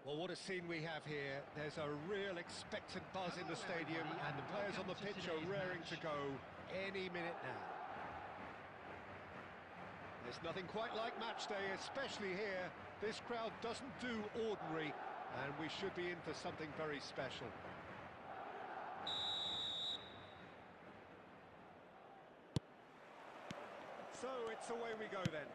Well, what a scene we have here. There's a real expectant buzz in the stadium, and the players on the pitch are raring to go any minute now. There's nothing quite like match day, especially here. This crowd doesn't do ordinary, and we should be in for something very special. So it's away we go then.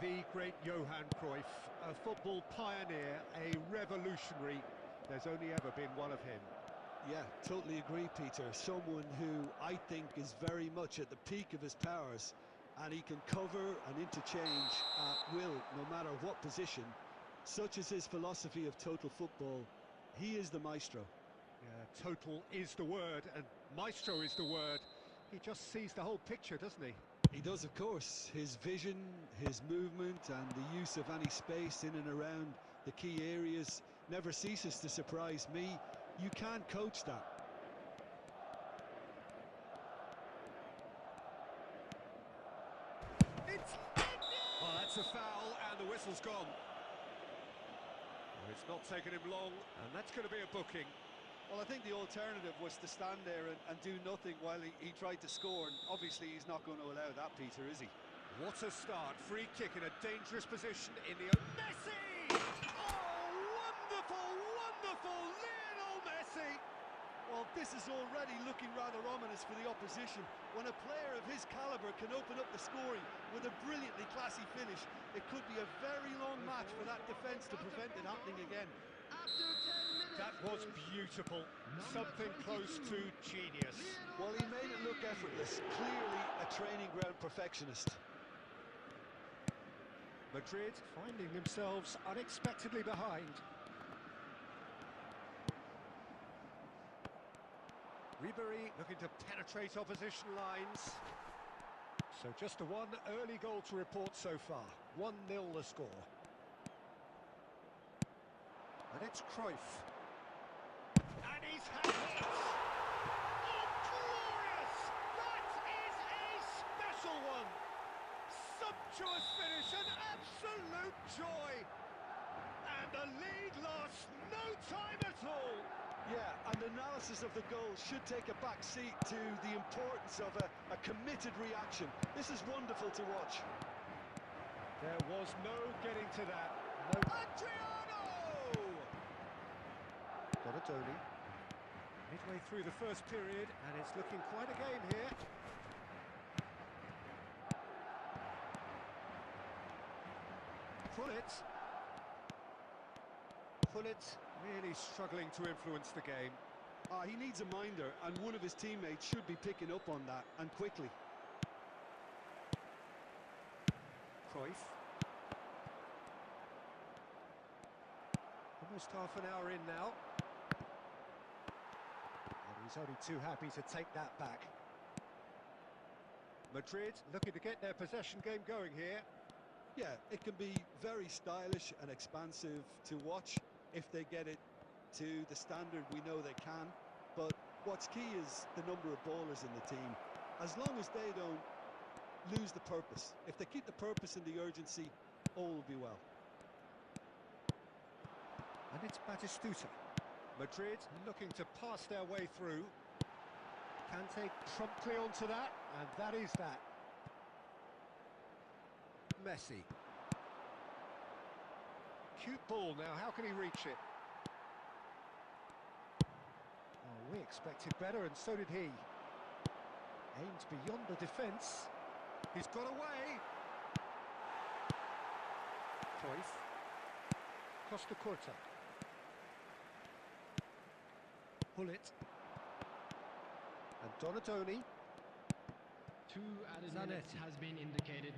The great Johan Cruyff, a football pioneer, a revolutionary. There's only ever been one of him. Yeah, totally agree, Peter. Someone who I think is very much at the peak of his powers, and he can cover and interchange at will, no matter what position. Such is his philosophy of total football. He is the maestro. Yeah, total is the word, and maestro is the word. He just sees the whole picture, doesn't he? He does, of course. His vision, his movement, and the use of any space in and around the key areas never ceases to surprise me. You can't coach that. Oh, that's a foul, and the whistle's gone. Well, it's not taken him long, and that's going to be a booking. Well, I think the alternative was to stand there and do nothing while he tried to score, and obviously he's not going to allow that, Peter, is he? What a start. Free kick in a dangerous position in the... Messi! Oh, wonderful, wonderful, Lionel Messi! Well, this is already looking rather ominous for the opposition. When a player of his calibre can open up the scoring with a brilliantly classy finish, it could be a very long match for that defence to prevent it happening again. That was beautiful. Something close to genius. Well, he made it look effortless. Clearly a training ground perfectionist. Madrid finding themselves unexpectedly behind. Ribery looking to penetrate opposition lines. So just the one early goal to report so far. 1-0 the score. And it's Cruyff. And he's had it! Oh, glorious! That is a special one! Sumptuous finish, an absolute joy! And the lead lasts no time at all! Yeah, and analysis of the goal should take a back seat to the importance of a committed reaction. This is wonderful to watch. There was no getting to that. No. Adriano! Donatoni. Midway through the first period, and it's looking quite a game here. Pullet really struggling to influence the game. He needs a minder, and one of his teammates should be picking up on that, and quickly. Cruyff. Almost half an hour in now. And he's only too happy to take that back. Madrid looking to get their possession game going here. Yeah, it can be very stylish and expansive to watch if they get it to the standard we know they can. But what's key is the number of ballers in the team. As long as they don't lose the purpose, if they keep the purpose and the urgency, all will be well. And it's Batistuta. Madrid looking to pass their way through. Kante promptly onto that, and that is that. Messi. Cute ball now, how can he reach it? Oh, we expected better, and so did he. Aimed beyond the defence. He's got away. Cruyff. Costa Corta. Pullet. And Donatoni. Two added minutes has been indicated.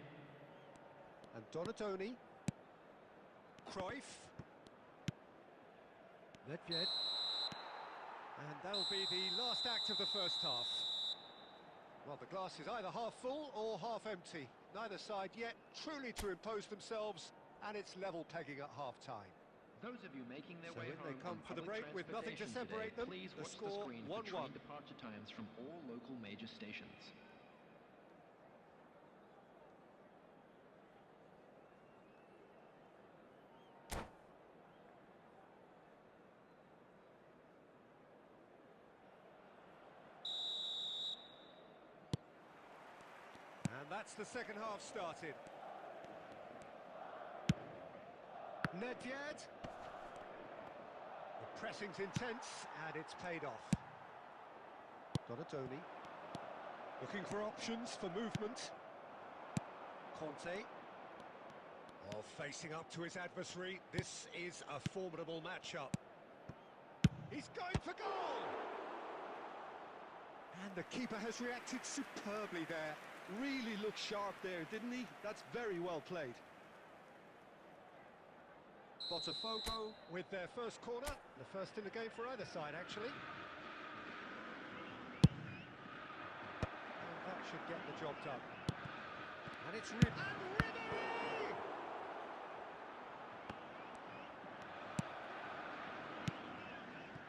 And Donatoni. Cruyff. Nedved. And that'll be the last act of the first half. Well, the glass is either half full or half empty. Neither side yet truly to impose themselves, and it's level pegging at half-time. Those of you making their So way in they home come on for the public break with nothing to transportation separate today, them. please The watch score the screen for 1-1. train departure times from all local major stations. And that's the second half started. Nedved. The pressing's intense, and it's paid off. Donatoni. Looking for options for movement. Conte. Oh, facing up to his adversary. This is a formidable matchup. He's going for goal! And the keeper has reacted superbly there. Really looked sharp there, didn't he? That's very well played. Botafogo with their first corner. The first in the game for either side, actually. And that should get the job done. And it's Rummi.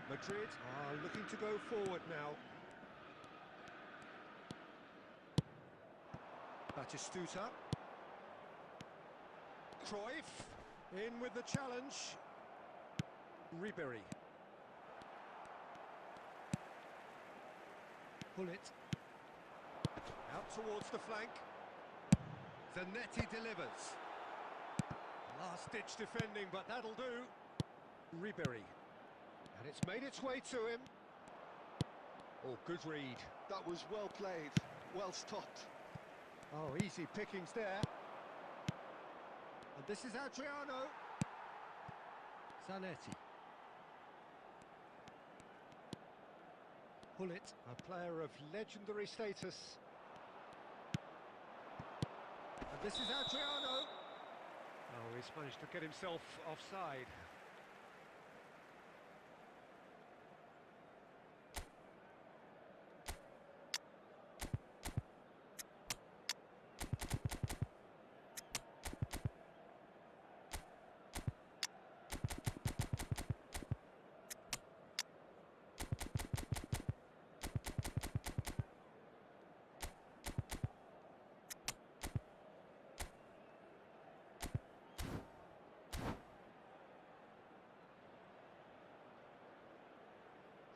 Madrid are looking to go forward now. Batistuta. Cruyff in with the challenge. Ribery. Bullet. Out towards the flank. Zanetti delivers. Last-ditch defending, but that'll do. Ribery. And it's made its way to him. Oh, good read. That was well played, well stopped. Oh, easy pickings there. And this is Adriano. Zanetti. Bullet, a player of legendary status. And this is Adriano. Oh, he's managed to get himself offside.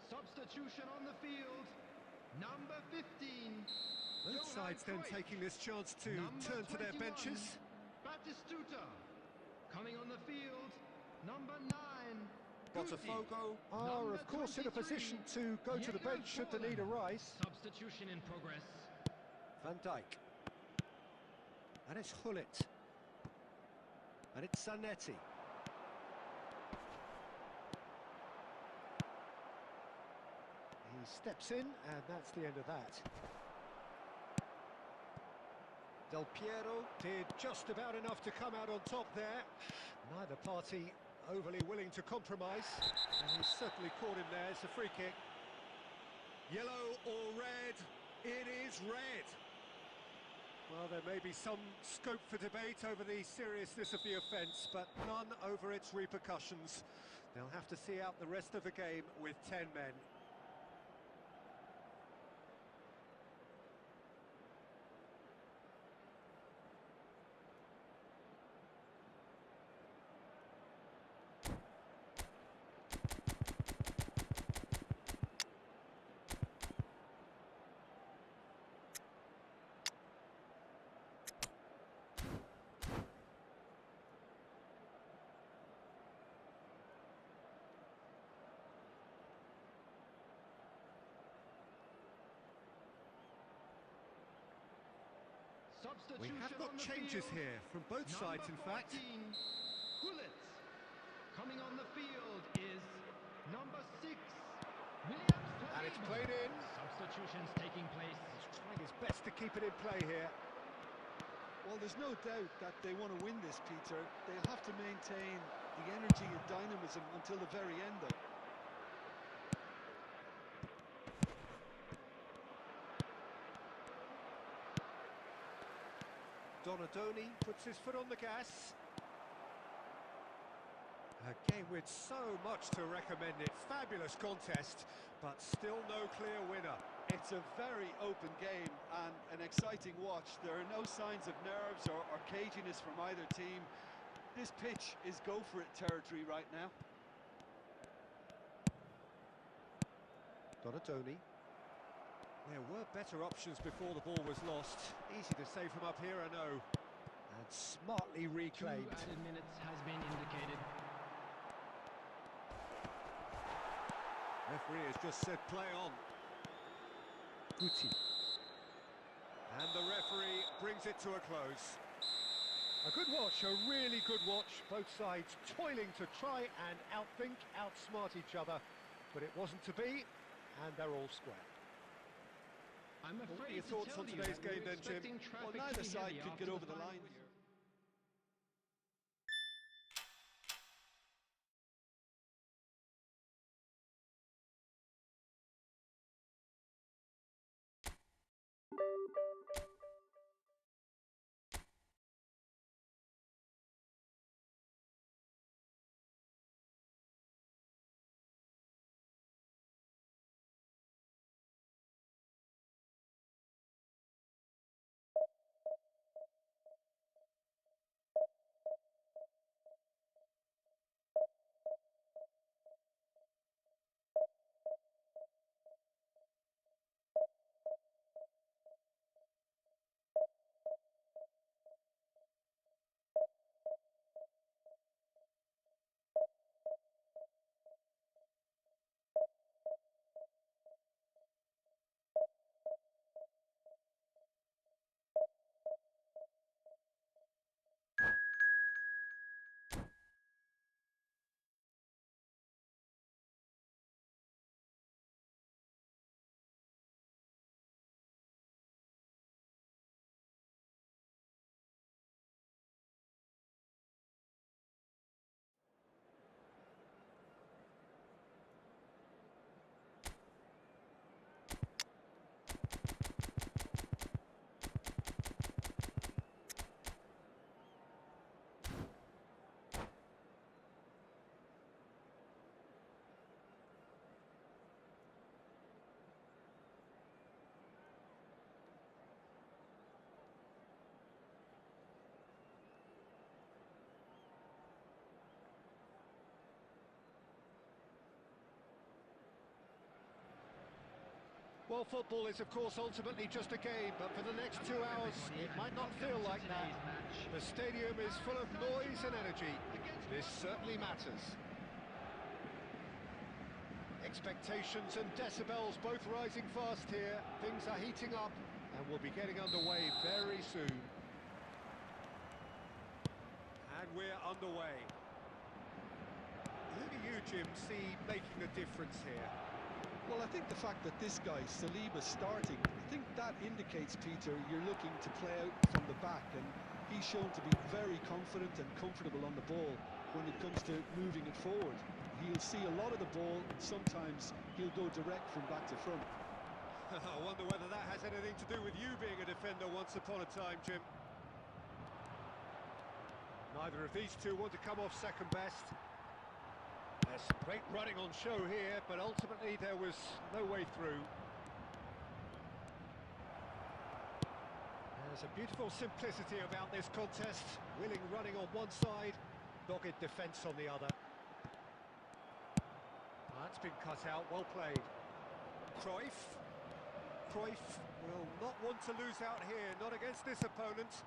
Substitution on the field, number 15. Both sides then taking this chance to turn to their benches. Batistuta. Coming on the field, number 9. Botafogo are, of course, in a position to go to the bench should the need arise. Substitution in progress. Van Dijk. And it's Hullet. And it's Zanetti. He steps in, and that's the end of that. Del Piero did just about enough to come out on top there. Neither party overly willing to compromise, and he's certainly caught him there. It's a free kick. Yellow or red? It is red. Well, there may be some scope for debate over the seriousness of the offence, but none over its repercussions. They'll have to see out the rest of the game with 10 men. We have got changes here from both sides, in fact. Hullet. Coming on the field is number 6. And it's played in. Substitutions taking place. He's trying his best to keep it in play here. Well, there's no doubt that they want to win this, Peter. They'll have to maintain the energy and dynamism until the very end, though. Donatoni puts his foot on the gas. A game with so much to recommend it. Fabulous contest, but still no clear winner. It's a very open game and an exciting watch. There are no signs of nerves or caginess from either team. This pitch is go-for-it territory right now. Donatoni. There were better options before the ball was lost. Easy to say from up here, I know. And smartly 2 reclaimed. added minutes has been indicated. Referee has just said play on. Guti. And the referee brings it to a close. A good watch, a really good watch. Both sides toiling to try and outthink, outsmart each other. But it wasn't to be, and they're all square. I'm What are afraid your to thoughts tell on you today's that we game were then, Jim? expecting Well, traffic to neither be side heavy could after get over the final line whistle. here. Well, football is, of course, ultimately just a game, but for the next 2 hours, it might not feel like that. The stadium is full of noise and energy. This certainly matters. Expectations and decibels both rising fast here. Things are heating up, and we'll be getting underway very soon. And we're underway. Who do you, Jim, see making the difference here? Well, I think the fact that this guy, Saliba's starting, I think that indicates, Peter, you're looking to play out from the back, and he's shown to be very confident and comfortable on the ball when it comes to moving it forward. He'll see a lot of the ball, and sometimes he'll go direct from back to front. I wonder whether that has anything to do with you being a defender once upon a time, Jim. Neither of these two want to come off second best. There's some great running on show here, but ultimately there was no way through. There's a beautiful simplicity about this contest. Willing running on one side, dogged defence on the other. That's been cut out, well played. Cruyff. Cruyff will not want to lose out here, not against this opponent.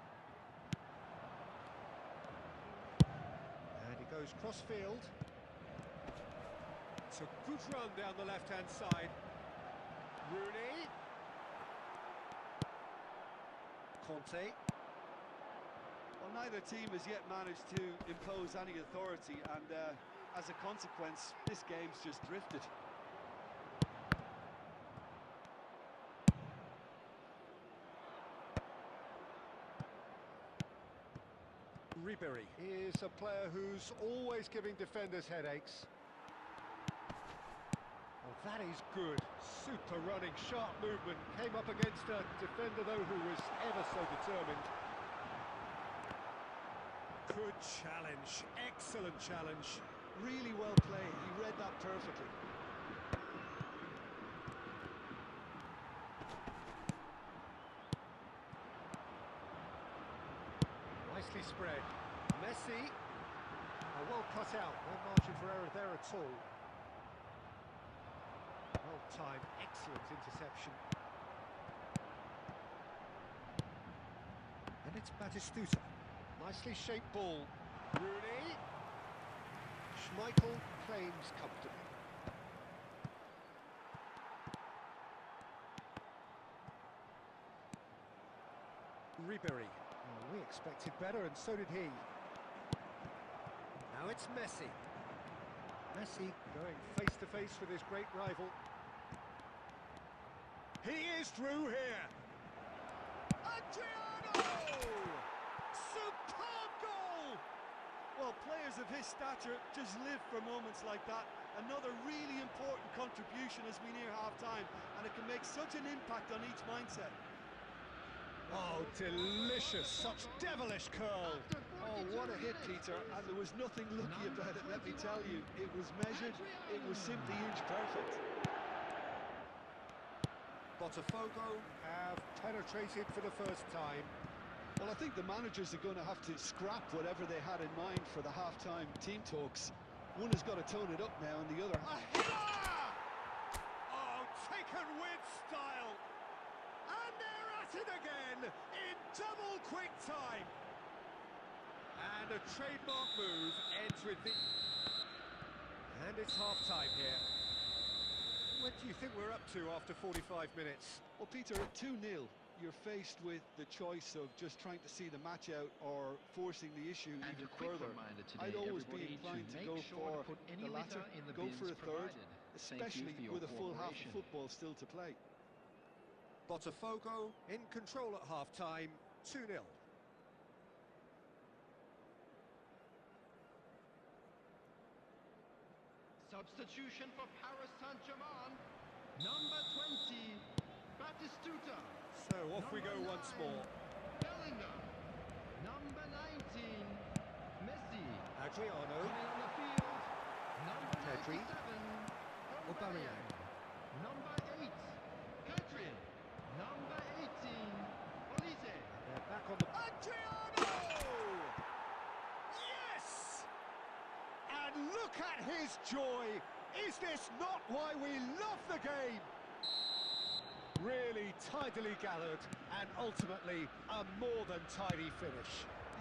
And he goes cross-field. It's a good run down the left-hand side. Rooney. Conte. Well, neither team has yet managed to impose any authority, and as a consequence, this game's just drifted. Ribery is a player who's always giving defenders headaches. Well, that is good. Super running, sharp movement. Came up against a defender, though, who was ever so determined. Good challenge. Excellent challenge. Really well played. He read that perfectly. Nicely spread. Messi. Oh, well cut out. No margin for error there at all. Well timed. Excellent interception. And it's Batistuta. Nicely shaped ball. Rooney. Schmeichel claims comfortably. Ribery. Oh, we expected better, and so did he. Now it's Messi. Messi going face to face with his great rival. He is through here. Adriano! Superb goal! Well, players of his stature just live for moments like that. Another really important contribution as we near half-time, and it can make such an impact on each mindset. Oh, delicious, such devilish curl. Oh, what a hit, Peter, and there was nothing lucky about it, let me tell you. It was measured, it was simply inch perfect. Botafogo have penetrated for the first time. Well, I think the managers are going to have to scrap whatever they had in mind for the half-time team talks. One has got to tone it up now, and the other... A header! Oh, taken with style. And they're at it again in double quick time. And a trademark move ends with the... And it's half-time here. What do you think we're up to after 45 minutes? Well, Peter, at 2-0, you're faced with the choice of just trying to see the match out or forcing the issue even further. I'd always be inclined to go for the latter, go for a third, especially with a full half of football still to play. Botafogo in control at half-time, 2-0. Substitution for Paris Saint-Germain. Number 20, Batistuta. So off we go once more. Bellingham. Number 19, Messi. Adriano. Coming on the field. Number Pedri. 97, Aubameyang. Number 8, Pedri. Number 18, Olise. They're back on the... Adriano! Yes! And look at his joy! Is this not why we love the game? Really tidily gathered, and ultimately a more than tidy finish.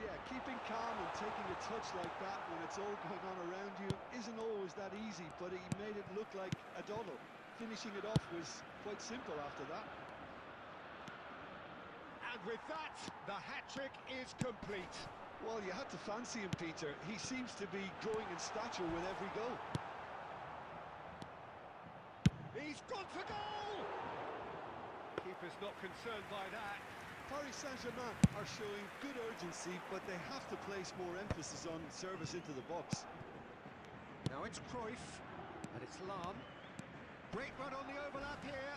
Yeah, keeping calm and taking a touch like that when it's all going on around you isn't always that easy, but he made it look like a doddle. Finishing it off was quite simple after that. And with that, the hat-trick is complete. Well, you had to fancy him, Peter. He seems to be growing in stature with every goal. He's gone for goal! Keeper's not concerned by that. Paris Saint-Germain are showing good urgency, but they have to place more emphasis on service into the box. Now it's Cruyff, and it's Lahm. Great run on the overlap here.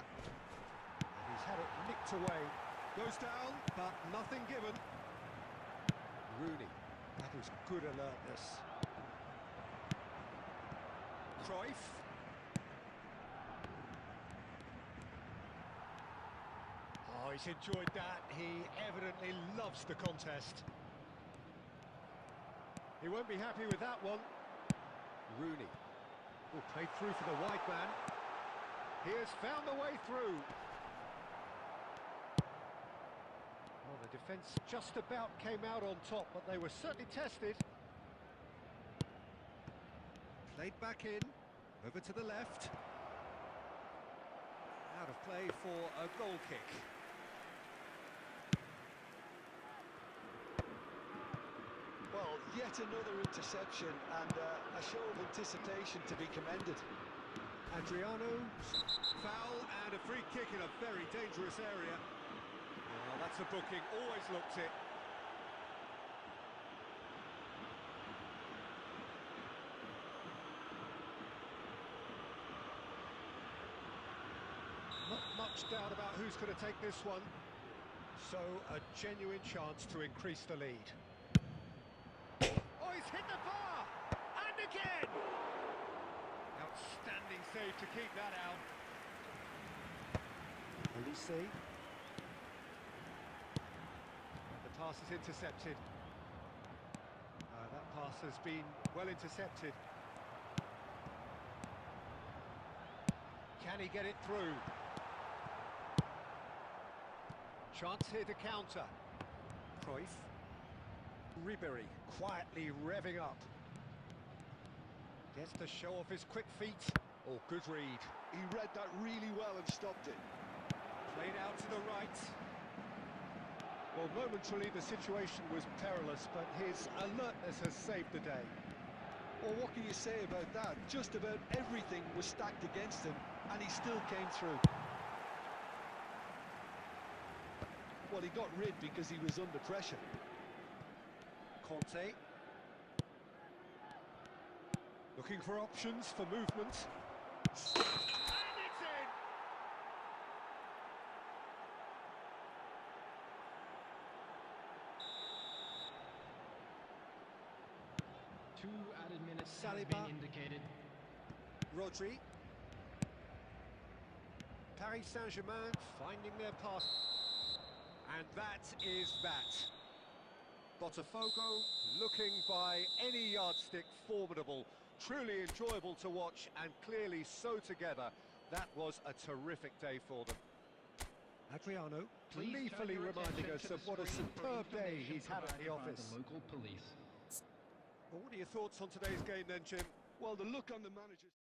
And he's had it nicked away. Goes down, but nothing given. Rooney, that is good alertness. Cruyff. Oh, he's enjoyed that. He evidently loves the contest. He won't be happy with that one. Rooney. Oh, played through for the wide man. He has found the way through. Well, the defence just about came out on top, but they were certainly tested. Played back in, over to the left. Out of play for a goal kick. Well, yet another interception and a show of anticipation to be commended. Adriano, foul and a free kick in a very dangerous area. Well, that's a booking, always looked it. Not much doubt about who's going to take this one. So, a genuine chance to increase the lead. Oh, he's hit the bar! And again! Outstanding save to keep that out. Olise. The pass is intercepted. That pass has been well intercepted. Can he get it through? Chance here to counter. Cruyff. Ribery quietly revving up. Gets to show off his quick feet. Oh, good read. He read that really well and stopped it. Played out to the right. Well, momentarily the situation was perilous, but his alertness has saved the day. Well, what can you say about that? Just about everything was stacked against him, and he still came through. Well, he got rid because he was under pressure. Conte. Looking for options for movement. And it's in! 2 added minutes has Saliba. been indicated. Rodri. Paris Saint-Germain finding their path. And that is that. Botafogo looking by any yardstick formidable. Truly enjoyable to watch and clearly so together. That was a terrific day for them. Adriano Please turn gleefully your reminding attention us to of the what a screen for superb day information he's had at the provided by office. the local police. Well, what are your thoughts on today's game then, Jim? Well, the look on the manager's...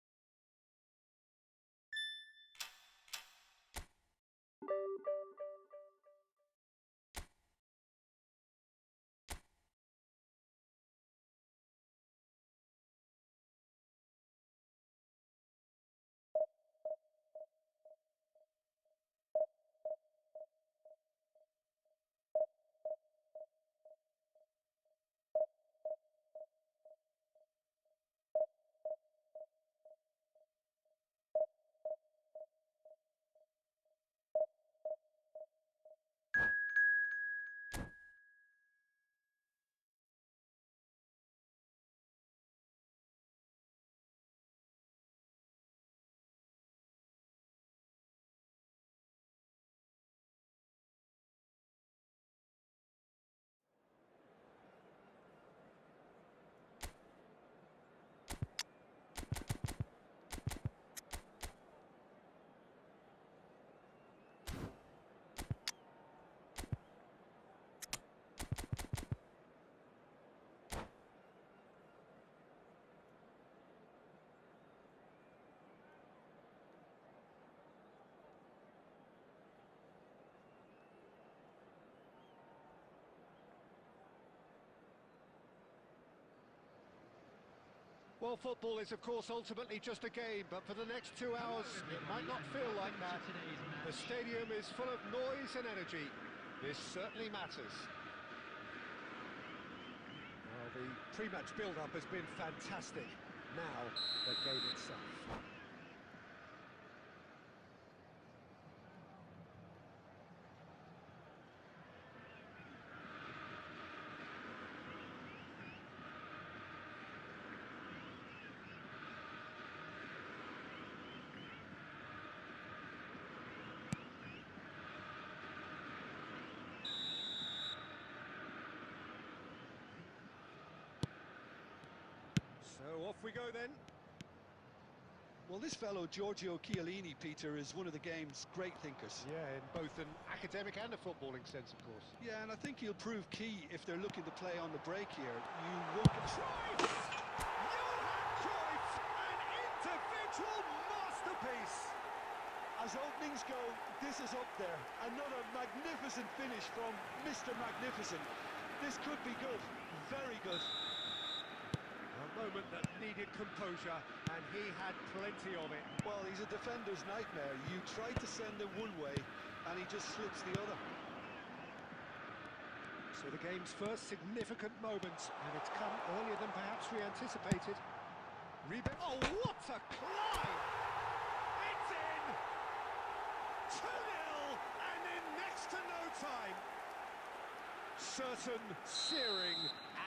Well, football is, of course, ultimately just a game, but for the next 2 hours, it might not feel like that. The stadium is full of noise and energy. This certainly matters. Well, the pre-match build-up has been fantastic. Now, the game itself. So off we go then. Well, this fellow, Giorgio Chiellini, Peter, is one of the game's great thinkers. Yeah, in both an academic and a footballing sense, of course. Yeah, and I think he'll prove key if they're looking to play on the break here. You won't get... Cruyff! Johan Cruyff! An individual masterpiece! As openings go, this is up there. Another magnificent finish from Mr. Magnificent. This could be good, very good. A moment that needed composure, and he had plenty of it. Well, he's a defender's nightmare. You try to send him one way, and he just slips the other. So the game's first significant moment, and it's come earlier than perhaps we anticipated. Rebound. Oh, what a climb! It's in! 2-0, and in next to no time. Certain, searing,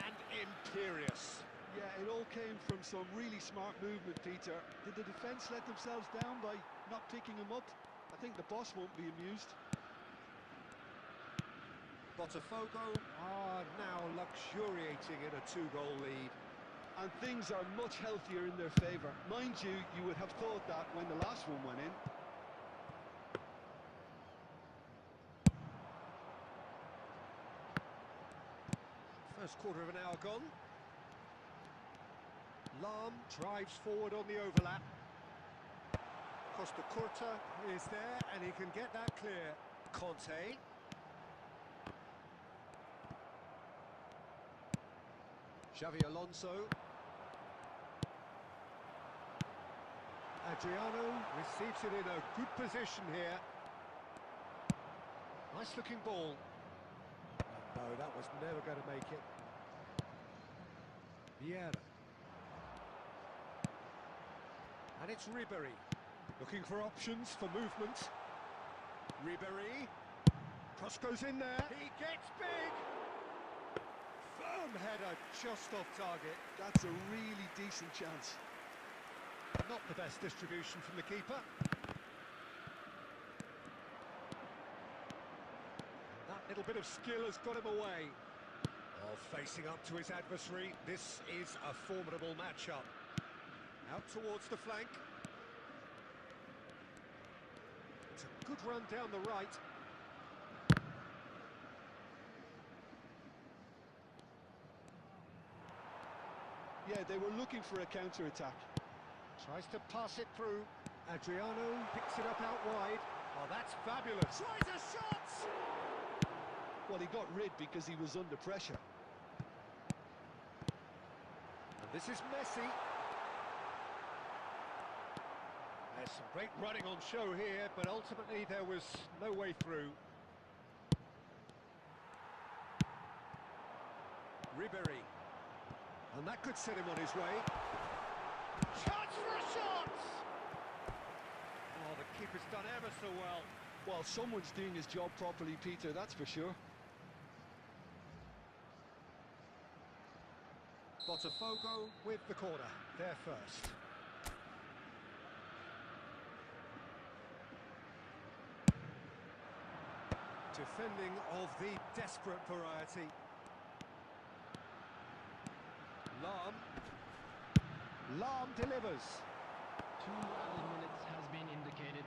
and imperious. Yeah, it all came from some really smart movement, Peter. Did the defence let themselves down by not picking him up? I think the boss won't be amused. Botafogo are now luxuriating in a 2-goal lead. And things are much healthier in their favour. Mind you, you would have thought that when the last one went in. First quarter of an hour gone. Lam drives forward on the overlap. Costa Curta is there and he can get that clear. Conte. Xavi Alonso. Adriano receives it in a good position here. Nice looking ball. No, that was never going to make it. Vieira. And it's Ribery. Looking for options for movement. Ribery. Cross goes in there. He gets big. Firm header just off target. That's a really decent chance. Not the best distribution from the keeper. That little bit of skill has got him away. Oh, facing up to his adversary. This is a formidable matchup. Out towards the flank. It's a good run down the right. Yeah, they were looking for a counter-attack. Tries to pass it through. Adriano picks it up out wide. Oh, that's fabulous. Tries a shot! Well, he got rid because he was under pressure. And this is Messi. There's some great running on show here, but ultimately there was no way through. Ribery. And that could set him on his way. Chance for a shot! Oh, the keeper's done ever so well. Well, someone's doing his job properly, Peter, that's for sure. Botafogo with the corner, there first. Defending of the desperate variety. Lam delivers. 2 added minutes has been indicated.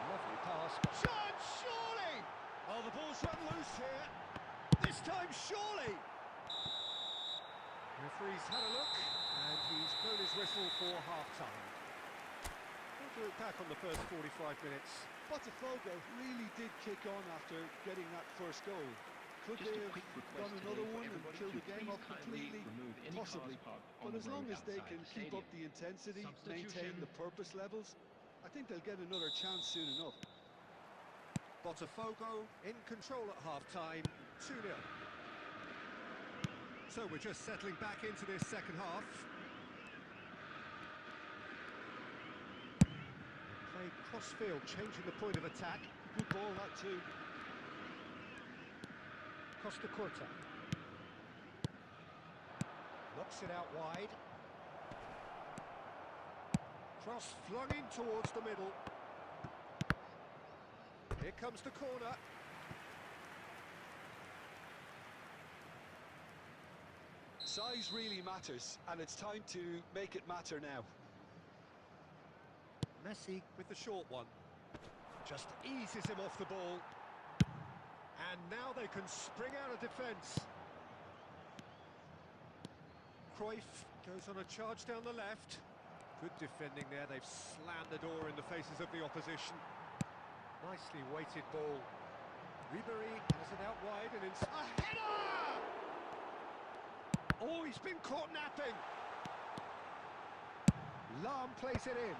Lovely pass. Chance, surely! Oh, the ball's run loose here. This time, surely! Referee's had a look, and he's blown his whistle for half-time. We'll do it back on the first 45 minutes. Botafogo really did kick on after getting that first goal. Could Just they a have quick request done another today for one and everybody killed to the game please off kindly completely? remove any Possibly. cars parked on But the as long road as they outside can the keep up stadium. the intensity, maintain Substitution. the purpose levels, I think they'll get another chance soon enough. Botafogo in control at half-time, 2-0. So we're just settling back into this second half. Play cross-field, changing the point of attack. Good ball, that too. Costa Curta. Knocks it out wide. Cross flung in towards the middle. Here comes the corner. Size really matters, and it's time to make it matter now. Messi with the short one. Just eases him off the ball. And now they can spring out of defence. Cruyff goes on a charge down the left. Good defending there. They've slammed the door in the faces of the opposition. Nicely weighted ball. Ribery has it out wide and it's a header! Oh, he's been caught napping. Lam plays it in.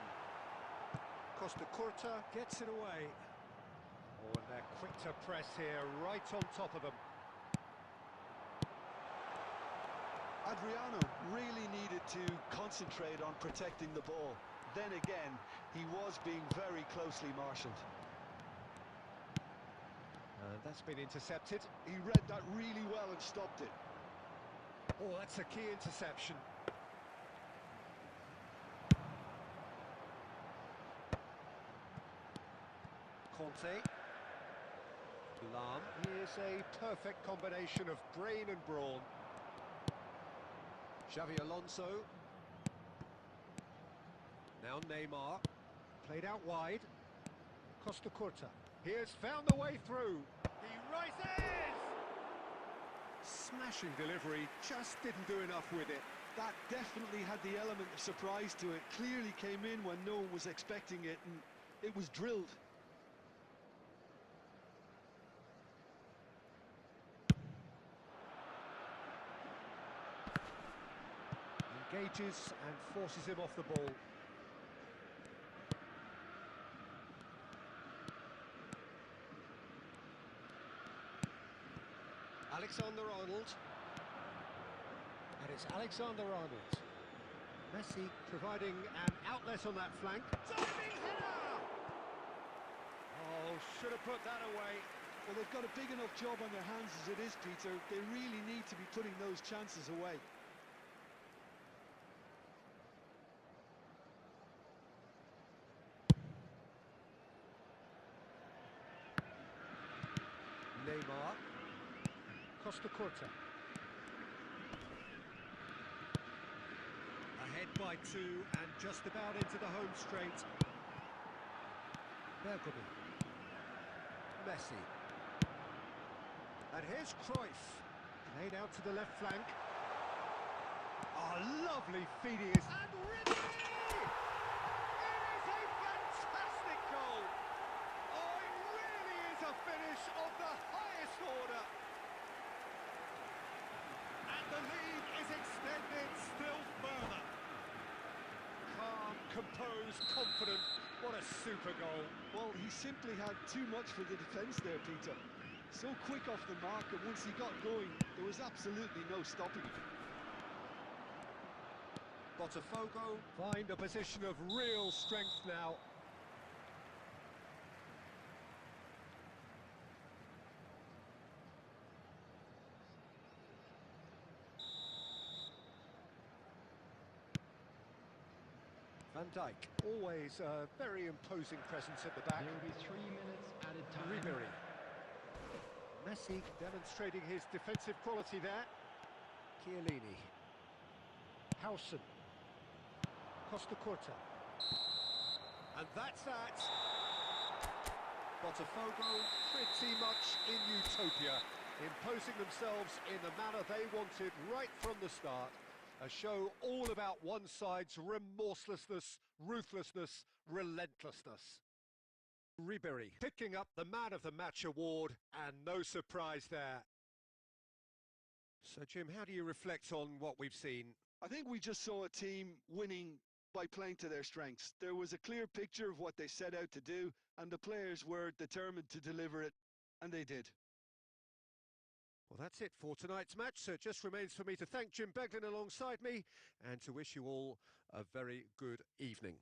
Costa Curta gets it away. Oh, and they're quick to press here, right on top of them. Adriano really needed to concentrate on protecting the ball. Then again, he was being very closely marshalled. And that's been intercepted. He read that really well and stopped it. Oh, that's a key interception. Conte. Lam. He is a perfect combination of brain and brawn. Xavi Alonso. Now Neymar. Played out wide. Costa Curta. He has found the way through. He rises! Smashing delivery, just didn't do enough with it. That definitely had the element of surprise to it. Clearly came in when no one was expecting it, and it was drilled. Engages and forces him off the ball. Alexander-Arnold. And it's Alexander-Arnold. Messi providing an outlet on that flank. Diving header! Oh, should have put that away. Well, they've got a big enough job on their hands as it is, Peter. They really need to be putting those chances away. Neymar. Costa Curta. Ahead by 2 and just about into the home straight. Bergkamp. Messi. And here's Cruyff. Laid out to the left flank. Oh, lovely feeding. And Ridley! It is a fantastic goal! Oh, it really is a finish of the highest order! And the lead is extended still further. Calm, composed, confident. What a super goal. Well, he simply had too much for the defence there, Peter. So quick off the mark, and once he got going, there was absolutely no stopping him. Botafogo find a position of real strength now. Van Dijk, always a very imposing presence at the back. There will be 3 minutes added time. Ribery. Messi demonstrating his defensive quality there. Chiellini. Howson. Costa Curta. And that's that. Botafogo pretty much in utopia, imposing themselves in the manner they wanted right from the start. A show all about one side's remorselessness, ruthlessness, relentlessness. Ribery picking up the Man of the Match award, and no surprise there. So, Jim, how do you reflect on what we've seen? I think we just saw a team winning by playing to their strengths. There was a clear picture of what they set out to do, and the players were determined to deliver it, and they did. Well, that's it for tonight's match, so it just remains for me to thank Jim Beglin alongside me and to wish you all a very good evening.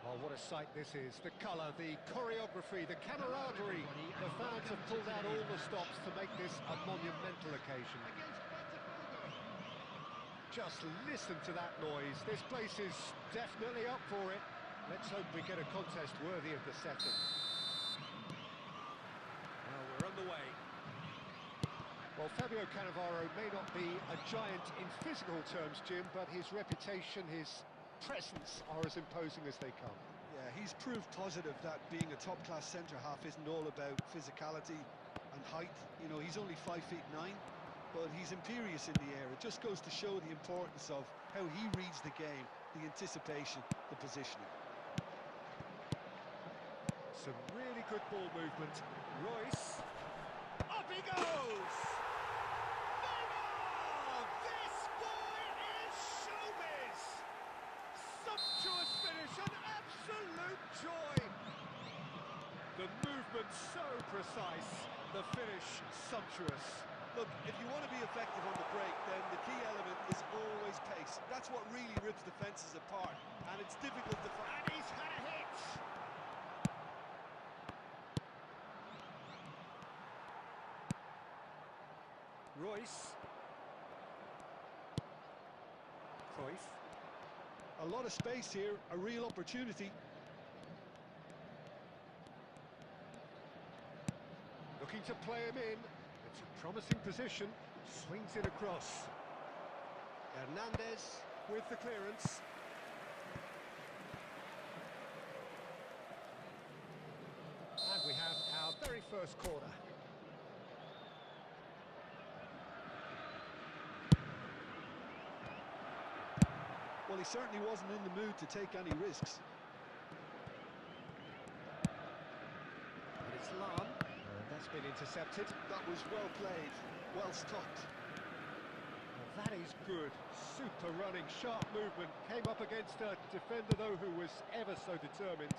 Oh, what a sight this is. The colour, the choreography, the camaraderie. The fans have pulled out all the stops to make this a monumental occasion. Just listen to that noise. This place is definitely up for it. Let's hope we get a contest worthy of the setting. Well, we're on the way. Well, Fabio Cannavaro may not be a giant in physical terms, Jim, but his reputation, his presence are as imposing as they come. Yeah, he's proved positive that being a top-class centre-half isn't all about physicality and height. You know, he's only 5'9", but he's imperious in the air. It just goes to show the importance of how he reads the game, the anticipation, the positioning. Some really good ball movement. Royce. Up he goes! Neymar! This boy is showbiz! Sumptuous finish, an absolute joy! The movement so precise, the finish sumptuous. Look, if you want to be effective on the break, then the key element is always pace. That's what really rips defences apart, and it's difficult to find. And he's had a hit! Royce. Cruyff. A lot of space here, a real opportunity. Looking to play him in. It's a promising position. Swings it across. Hernandez with the clearance. And we have our very first corner. Well, he certainly wasn't in the mood to take any risks. And it's Lam. And that's been intercepted. That was well played, well stopped. Well, that is good. Super running, sharp movement. Came up against a defender, though, who was ever so determined.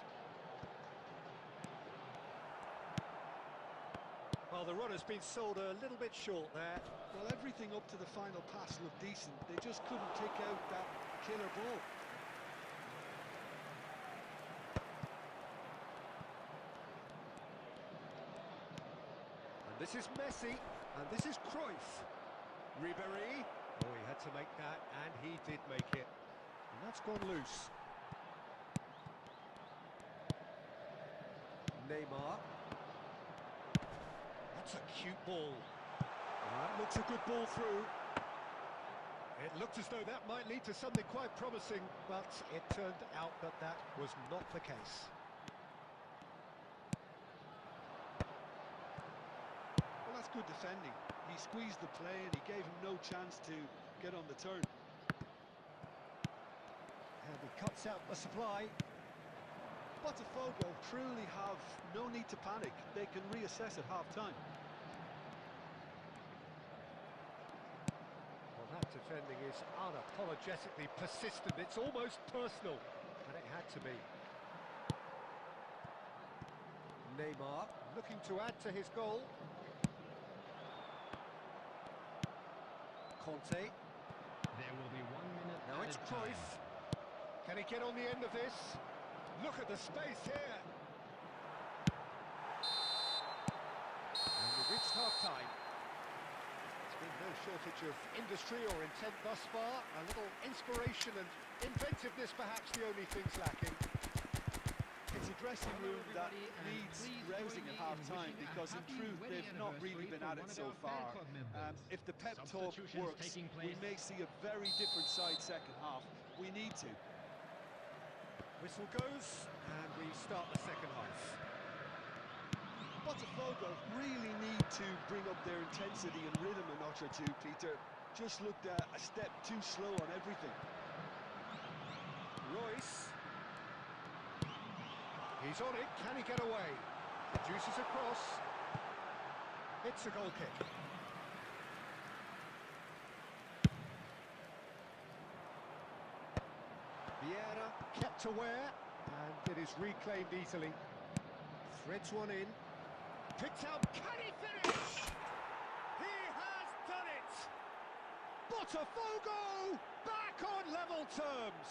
Well, the run has been sold a little bit short there. Well, everything up to the final pass looked decent. They just couldn't kick out that killer ball. And this is Messi, and this is Cruyff. Ribéry. Oh, he had to make that, and he did make it. And that's gone loose. Neymar. That's a cute ball. That looks a good ball through. It looked as though that might lead to something quite promising, but it turned out that that was not the case. Well, that's good defending. He squeezed the play and he gave him no chance to get on the turn. And he cuts out the supply. Botafogo truly have no need to panic. They can reassess at half-time. Well, that defending is unapologetically persistent. It's almost personal, and it had to be. Neymar looking to add to his goal. Conte. There will be 1 minute. Now it's Cruyff. Can he get on the end of this? Look at the space here. And we've reached half-time. There's been no shortage of industry or intent thus far. A little inspiration and inventiveness, perhaps the only things lacking. It's a dressing room that needs rousing at half-time because, in truth, they've not really been at it so far. If the pep talk works, we may see a very different side second half. We need to. Whistle goes, and we start the second half. Botafogo really need to bring up their intensity and rhythm a notch or two, Peter. Just looked a step too slow on everything. Royce. He's on it, can he get away? Juices across. It's a goal kick. Vieira kept aware, and it is reclaimed easily. Threads one in. Picked out, can he finish? He has done it! Botafogo back on level terms!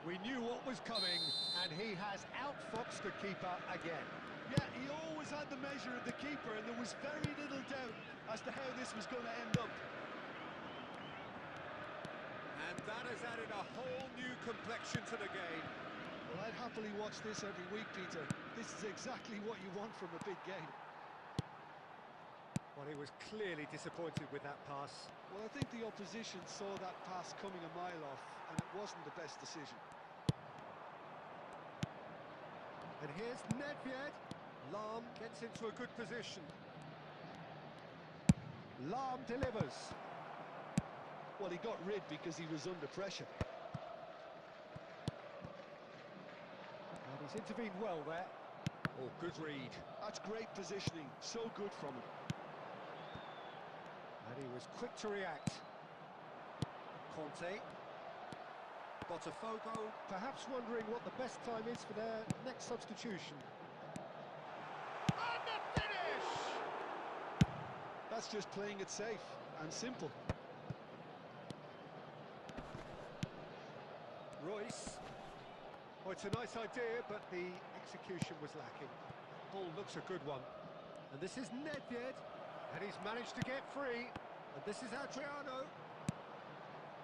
We knew what was coming, and he has outfoxed the keeper again. Yeah, he always had the measure of the keeper, and there was very little doubt as to how this was going to end up. And that has added a whole new complexion to the game. Well, I'd happily watch this every week, Peter. This is exactly what you want from a big game. Well, he was clearly disappointed with that pass. Well, I think the opposition saw that pass coming a mile off, and it wasn't the best decision. And here's Nedved. Lahm gets into a good position. Lahm delivers. Well, he got rid because he was under pressure. And he's intervened well there. Oh, good read. That's great positioning. So good from him. And he was quick to react. Conte. Botafogo, perhaps wondering what the best time is for their next substitution. And the finish! That's just playing it safe and simple. Royce. Oh, it's a nice idea, but the execution was lacking. Ball looks a good one. And this is Nedved. And he's managed to get free. And this is Adriano.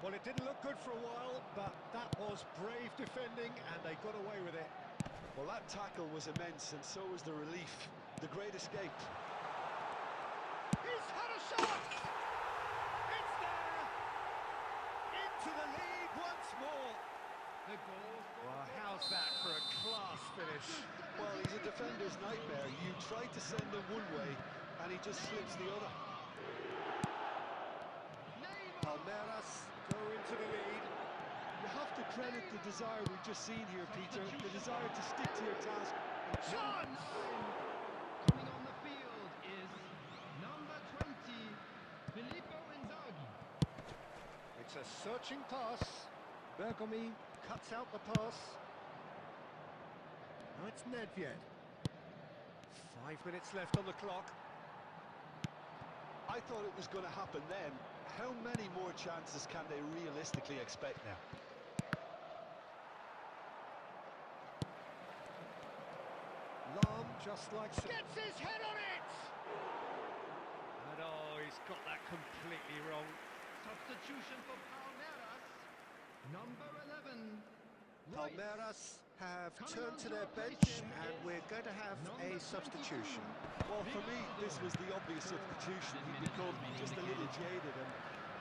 Well, it didn't look good for a while, but that was brave defending, and they got away with it. Well, that tackle was immense, and so was the relief. The great escape. He's had a shot! It's there! Into the lead once more! The goal for Well, how's that for a class finish? Well, he's a defender's nightmare. You try to send him one way, and he just slips the other. Palmeiras go into the lead. You have to credit the desire we've just seen here, Peter. The desire to stick to your task. Chance! coming on the field is number 20, Filippo Inzaghi. It's a searching pass. Bergomi cuts out the pass. Now it's Nedved. 5 minutes left on the clock. I thought it was going to happen then. How many more chances can they realistically expect now? Lahm just likes it. Gets his head on it! And oh, he's got that completely wrong. Substitution for Palmeiras, number 11. Palmeiras have Coming turned on to to their replace bench, him and is we're going to have a number substitution. 22. Well, for me, this was the obvious substitution. He'd become just a little jaded, and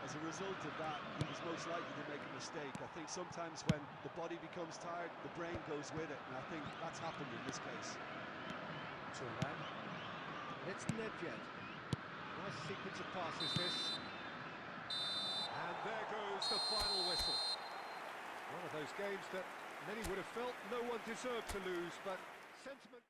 as a result of that, he was most likely to make a mistake. I think sometimes when the body becomes tired, the brain goes with it, and I think that's happened in this case. Turan. It's Nedved. Nice sequence of passes, this. And there goes the final whistle. One of those games that many would have felt no one deserved to lose, but sentiment...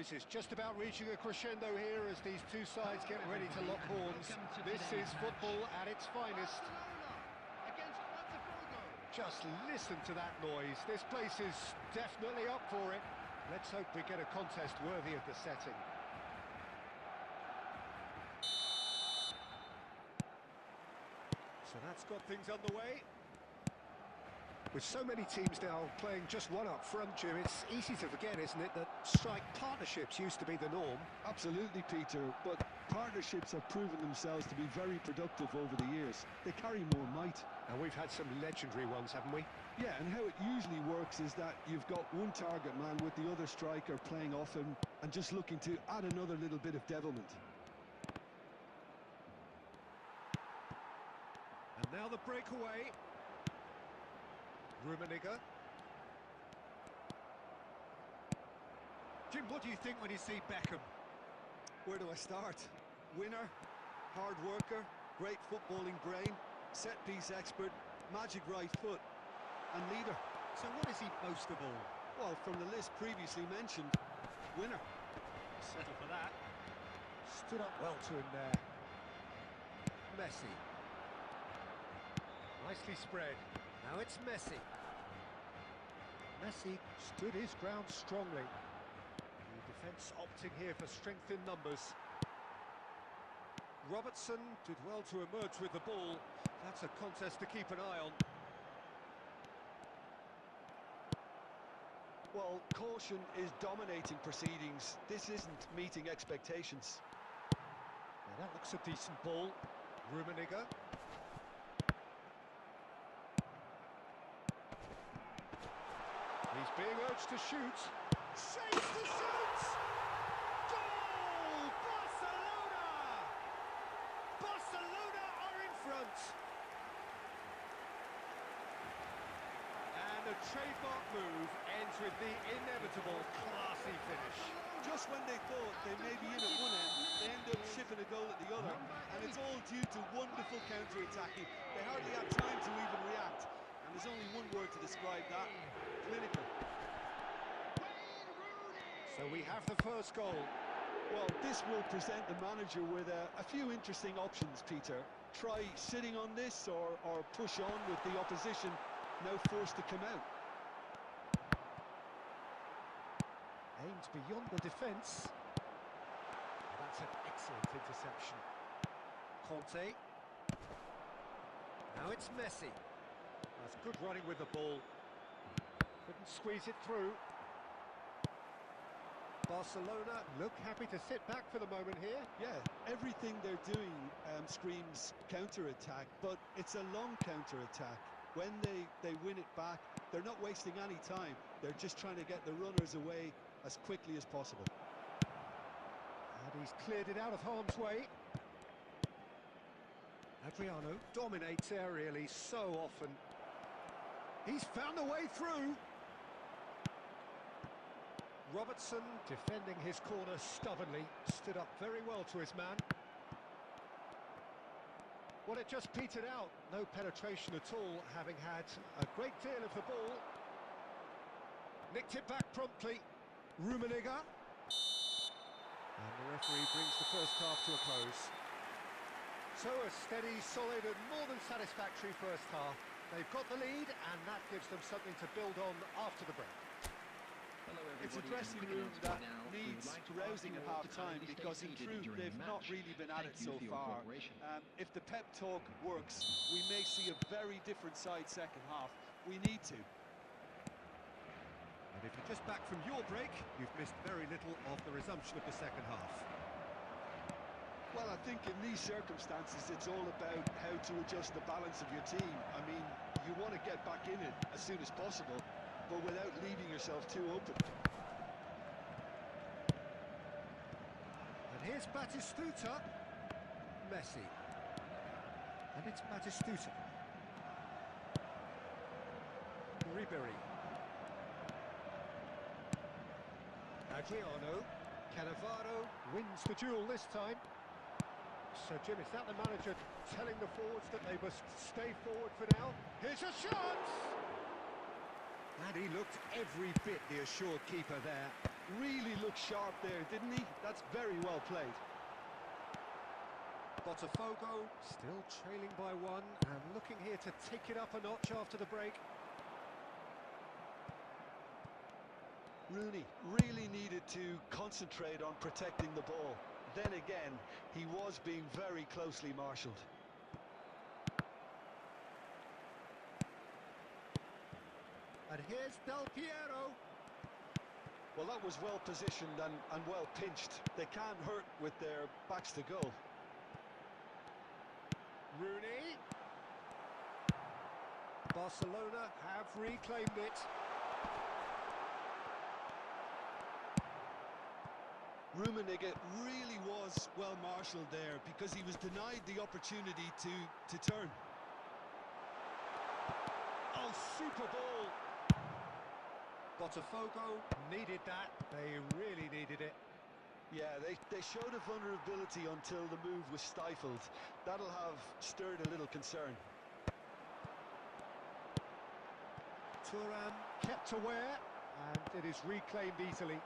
This is just about reaching a crescendo here as these two sides get ready to lock horns. This is football at its finest. Just listen to that noise. This place is definitely up for it. Let's hope we get a contest worthy of the setting. So that's got things underway. With so many teams now playing just one up front, Jim, it's easy to forget, isn't it, that strike partnerships used to be the norm. Absolutely, Peter, but partnerships have proven themselves to be very productive over the years. They carry more might. And we've had some legendary ones, haven't we? Yeah, and how it usually works is that you've got one target man with the other striker playing off him and just looking to add another little bit of devilment. And now the breakaway. Rummenigge. Jim, what do you think when you see Beckham? Where do I start? Winner, hard worker, great footballing brain, set-piece expert, magic right foot, and leader. So what is he most of all? Well, from the list previously mentioned, winner. Settle for that. Stood up well to him there. Messi. Nicely spread. Now it's Messi. Messi stood his ground strongly. The defence opting here for strength in numbers. Robertson did well to emerge with the ball. That's a contest to keep an eye on. Well, caution is dominating proceedings. This isn't meeting expectations. Now that looks a decent ball. Rummenigge. He's being urged to shoot. Shapes to shoot! Goal! Barcelona! Barcelona are in front. And a trademark move ends with the inevitable classy finish. Just when they thought they may be in at one end, they end up shipping a goal at the other, and it's all due to wonderful counter-attacking. They hardly had time to even react, and there's only one word to describe that: clinical. So we have the first goal. Well, this will present the manager with a few interesting options, Peter. Try sitting on this or push on with the opposition now forced to come out. Aimed beyond the defence. That's an excellent interception. Conte. Now it's Messi. That's good running with the ball. Couldn't squeeze it through. Barcelona look happy to sit back for the moment here. Yeah, everything they're doing screams counter-attack, but it's a long counter-attack. When they win it back, they're not wasting any time. They're just trying to get the runners away as quickly as possible. And he's cleared it out of harm's way. Adriano dominates aerially so often. He's found a way through. Robertson defending his corner stubbornly, stood up very well to his man. Well, it just petered out, no penetration at all, having had a great deal of the ball. Nicked it back promptly. Rummenigge. And the referee brings the first half to a close. So a steady, solid and more than satisfactory first half. They've got the lead and that gives them something to build on after the break. It's a dressing room that needs rousing at half-time because in truth they've not really been at it so far. If the pep talk works, we may see a very different side second half. We need to. And if you're just back from your break, you've missed very little of the resumption of the second half. Well, I think in these circumstances it's all about how to adjust the balance of your team. I mean, you want to get back in it as soon as possible, but without leaving yourself too open. And here's Batistuta. Messi. And it's Batistuta. Ribery. Adriano. Cannavaro wins the duel this time. So, Jim, is that the manager telling the forwards that they must stay forward for now? Here's a chance! And he looked every bit the assured keeper there. really looked sharp there, didn't he? That's very well played. Botafogo still trailing by one and looking here to take it up a notch after the break. Rooney really needed to concentrate on protecting the ball. Then again, he was being very closely marshalled. And here's Del Piero. Well, that was well positioned and well pinched. They can't hurt with their backs to goal. Rooney. Barcelona have reclaimed it. Rummenigge really was well marshalled there because he was denied the opportunity to turn. Oh, super ball. Botafogo needed that. They really needed it. Yeah, they showed a vulnerability until the move was stifled. That'll have stirred a little concern. Thuram kept aware, and it is reclaimed easily.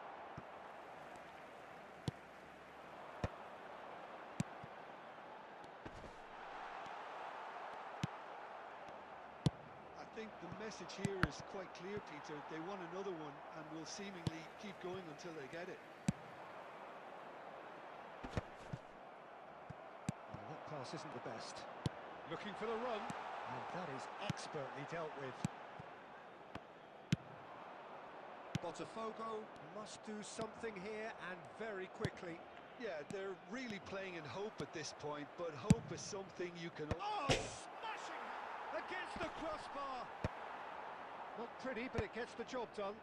I think the message here is quite clear, Peter. They want another one and will seemingly keep going until they get it. Well, that pass isn't the best. Looking for the run, and that is expertly dealt with. Botafogo must do something here, and very quickly. Yeah, they're really playing in hope at this point, but hope is something you can... Oh, smashing against the crossbar. Not pretty, but it gets the job done.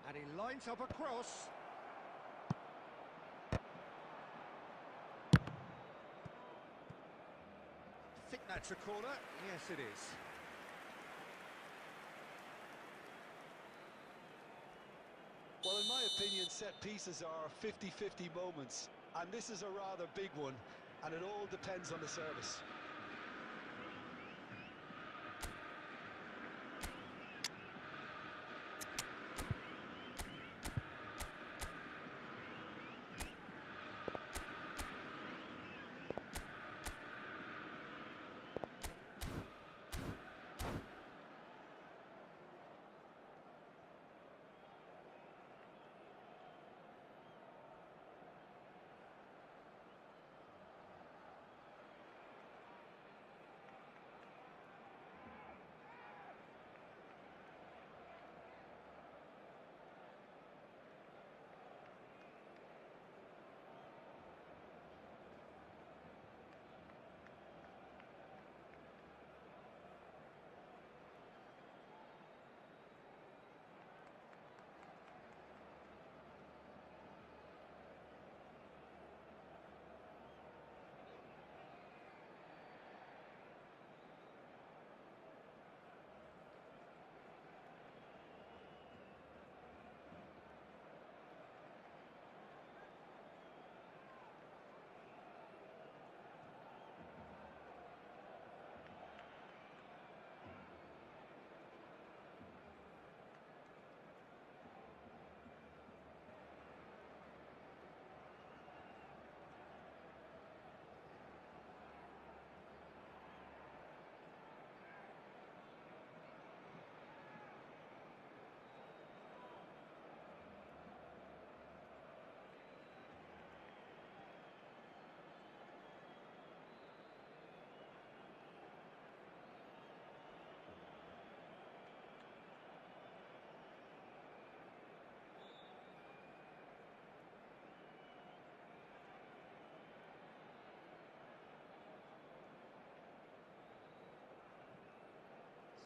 And he lines up a cross. I think that's a corner. Yes, it is. Well, in my opinion, set pieces are 50-50 moments, and this is a rather big one, and it all depends on the service.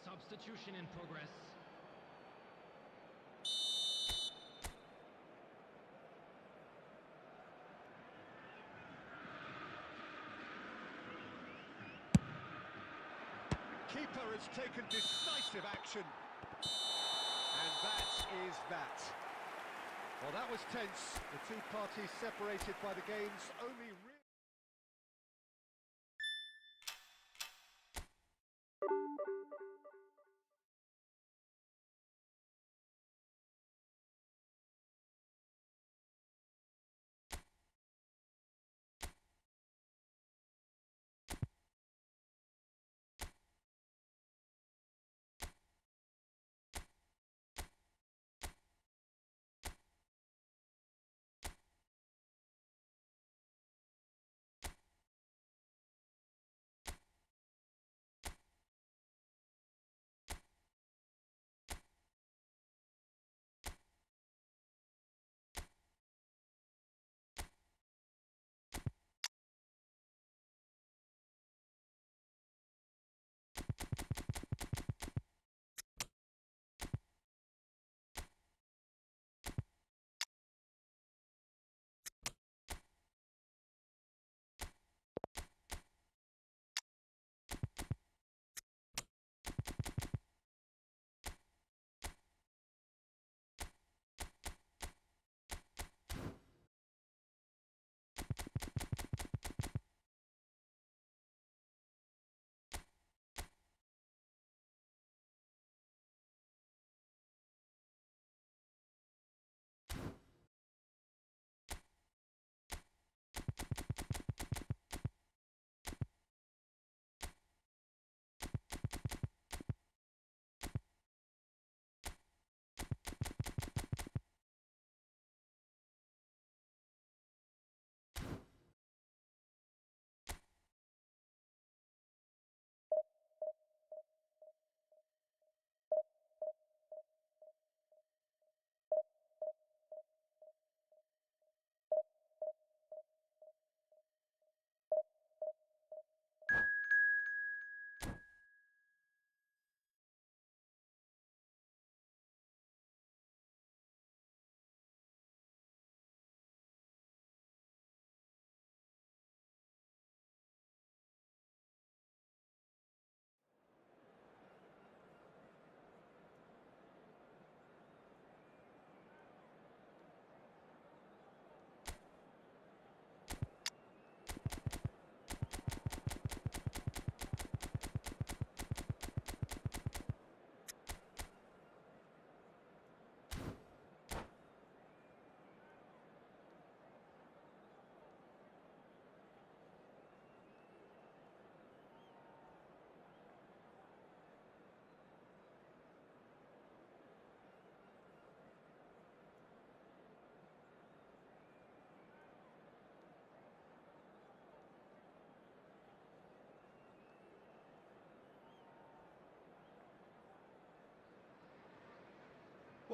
Substitution in progress. Keeper has taken decisive action. And that is that. Well, that was tense. The two parties separated by the game's only real...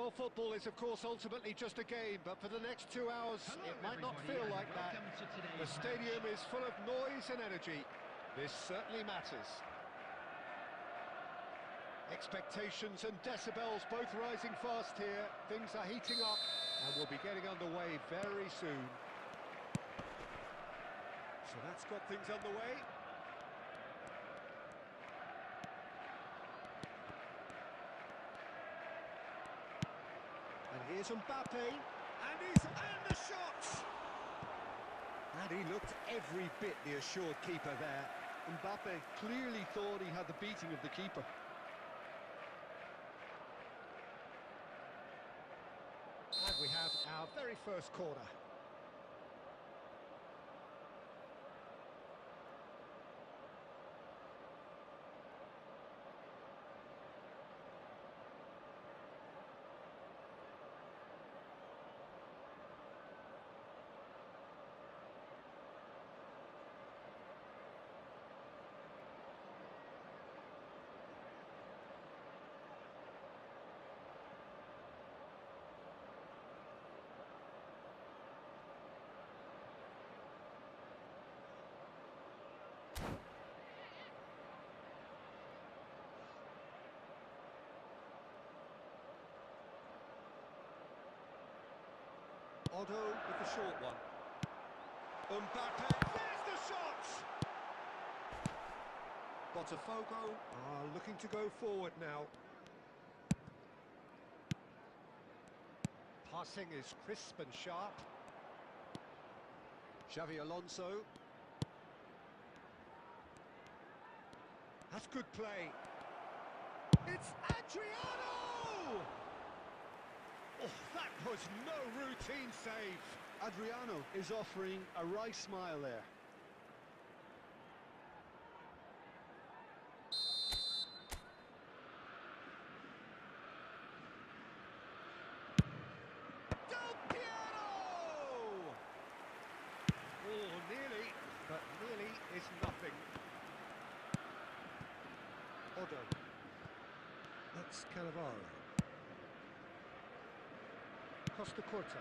Well, football is, of course, ultimately just a game, but for the next 2 hours, Hello, it might not everybody, feel and like that. welcome to today's The stadium match. is full of noise and energy. This certainly matters. Expectations and decibels both rising fast here. Things are heating up, and we'll be getting underway very soon. So that's got things underway. And here's Mbappe, and the shot! And he looked every bit the assured keeper there. Mbappe clearly thought he had the beating of the keeper. And we have our very first corner. Otto with the short one. Mbappe, there's the shot! Botafogo are looking to go forward now. Passing is crisp and sharp. Xavi Alonso. That's good play. It's Adriano! Oh, that was no routine save. Adriano is offering a wry smile there. Del Piero! Oh, nearly, but nearly is nothing. Otto. That's Cannavaro. Costa Curta.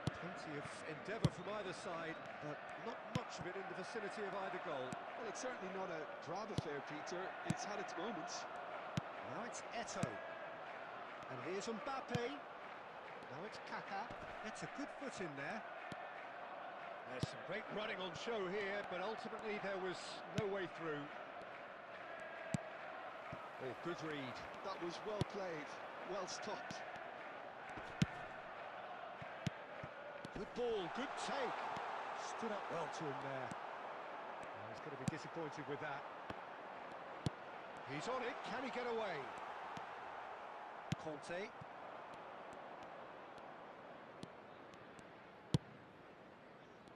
Plenty of endeavour from either side, but not much of it in the vicinity of either goal. Well, it's certainly not a drab affair, Peter. It's had its moments. Now it's Eto'o. And here's Mbappe. Now it's Kaka. It's a good foot in there. There's some great running on show here, but ultimately there was no way through. Oh, good read. That was well played, well stopped. Good ball, good take. Stood up well to him there. Oh, he's going to be disappointed with that. He's on it, can he get away? Conte.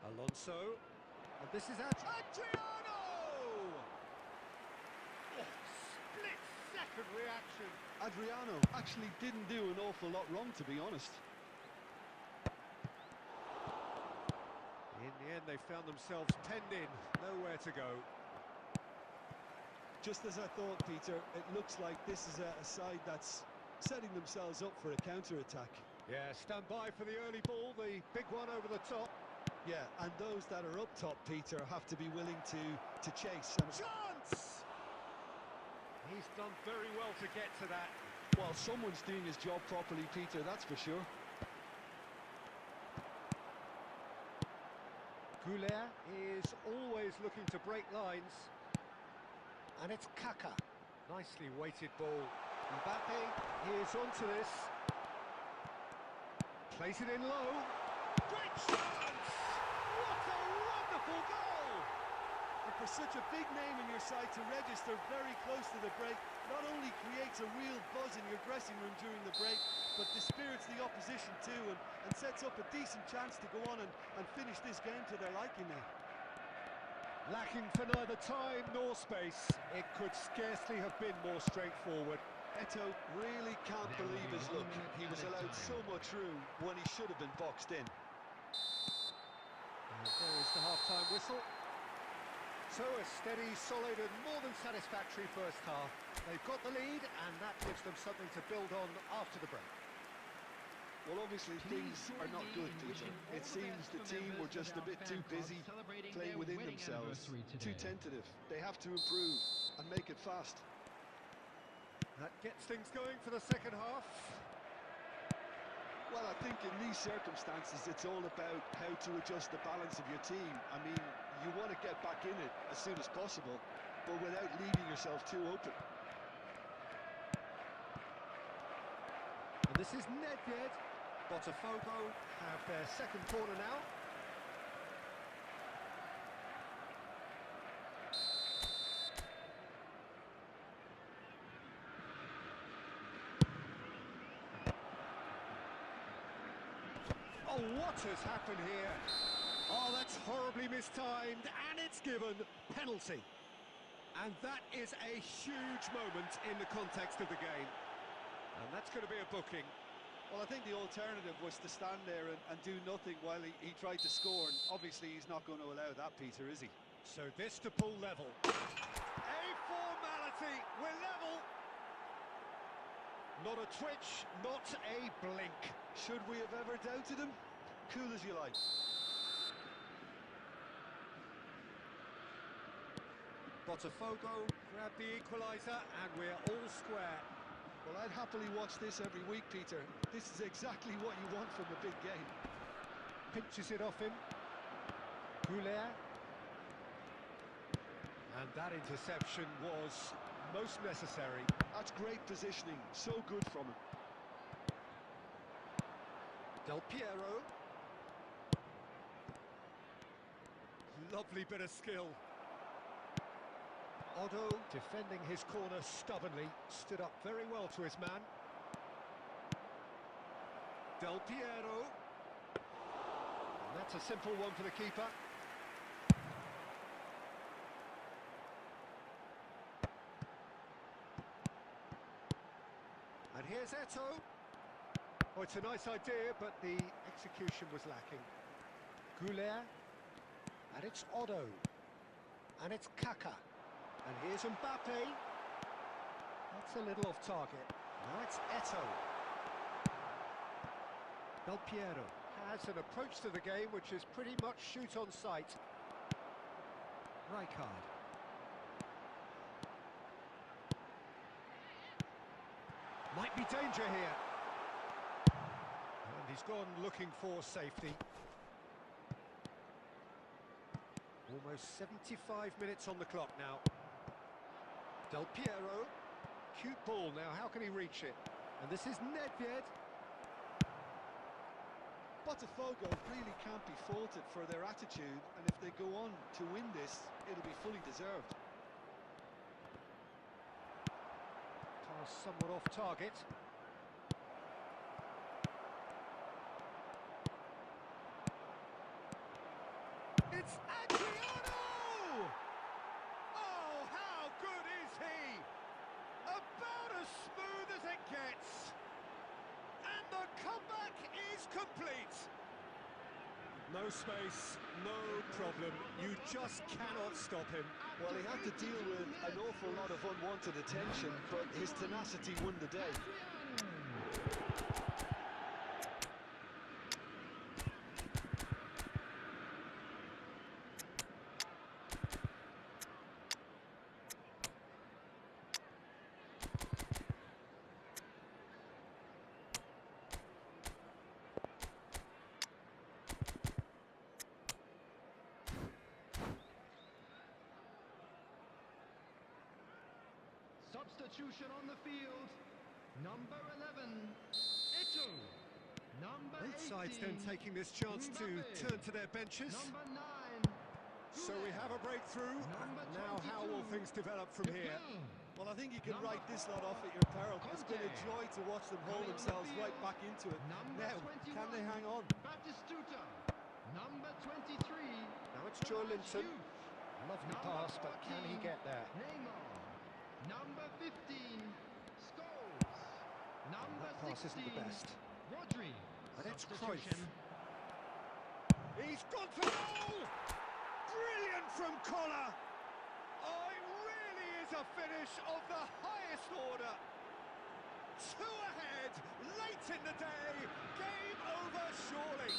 Alonso. And this is Adriano! Oh, split-second reaction. Adriano actually didn't do an awful lot wrong, to be honest. In the end, they found themselves penned in, nowhere to go. Just as I thought, Peter, it looks like this is a side that's setting themselves up for a counter-attack. Yeah, stand by for the early ball, the big one over the top. Yeah, and those that are up top, Peter, have to be willing to chase. Chance! He's done very well to get to that. Well, someone's doing his job properly, Peter, that's for sure. Goulet is always looking to break lines. And it's Kaka. Nicely weighted ball. Mbappe is onto this. Plays it in low. Great chance! What a wonderful goal! And for such a big name in your side to register very close to the break, not only creates a real buzz in your dressing room during the break, but dispirits the opposition too, and sets up a decent chance to go on and finish this game to their liking now. Lacking for neither time nor space. It could scarcely have been more straightforward. Eto'o really can't There will believe be his 1 luck. minute He was added allowed time. so much room when he should have been boxed in. And there is the half-time whistle. So a steady, solid and more than satisfactory first half. They've got the lead and that gives them something to build on after the break. Well, obviously things are not good, Peter. It seems the team were just a bit too busy playing within themselves, too tentative. They have to improve and make it fast. That gets things going for the second half. Well, I think in these circumstances, it's all about how to adjust the balance of your team. I mean, you want to get back in it as soon as possible, but without leaving yourself too open. And this is Nedved. Botafogo have their second corner now. Oh, what has happened here? Oh, that's horribly mistimed, and it's given penalty. And that is a huge moment in the context of the game. And that's going to be a booking. Well, I think the alternative was to stand there and do nothing while he tried to score, and obviously he's not going to allow that, Peter, is he? So this to pull level. A formality, we're level. Not a twitch, not a blink. Should we have ever doubted him? Cool as you like. Botafogo grab the equaliser and we're all square. Well, I'd happily watch this every week, Peter. This is exactly what you want from a big game. Pinches it off him. Goulet. And that interception was most necessary. That's great positioning, so good from him. Del Piero. Lovely bit of skill. Otto, defending his corner stubbornly, stood up very well to his man. Del Piero. And that's a simple one for the keeper. And here's Eto'o. Oh, it's a nice idea, but the execution was lacking. Goulet. And it's Otto. And it's Kaka. And here's Mbappe. That's a little off target. Now it's Eto'o. Del Piero has an approach to the game which is pretty much shoot on sight. Rijkaard. Might be danger here. And he's gone looking for safety. Almost 75 minutes on the clock now. Del Piero. Cute ball now, how can he reach it? And this is Nedved. Botafogo really can't be faulted for their attitude, and if they go on to win this, it'll be fully deserved. Pass somewhat off target. It's Adriano! Oh, how good is he? About as smooth as it gets. And the comeback is complete. No space, no problem. You just cannot stop him. Well, he had to deal with an awful lot of unwanted attention, but his tenacity won the day. Substitution on the field. Number 11, Eto'o. Number Both 18, sides then taking this chance to Mbappe. turn to their benches. Number 9, So we have a breakthrough. Number Now how will 22, things develop from here? Well, I think you can Number write this lot 4, off at your peril. It's been a Conte. joy to watch them hold Coming on the themselves right field, back into it. Number Now, 21, can they hang on? Batistuta. Number 23, Now it's Joe Linton. Youth. Lovely Number pass, but can he 14, get there? Neymar. Number 15, Scholes. Number That pass 16, isn't the best. Rodri. And it's Substitution. Cruyff. He's gone for goal! Brilliant from Collar! is a finish of the highest order. Two ahead, late in the day, game over surely.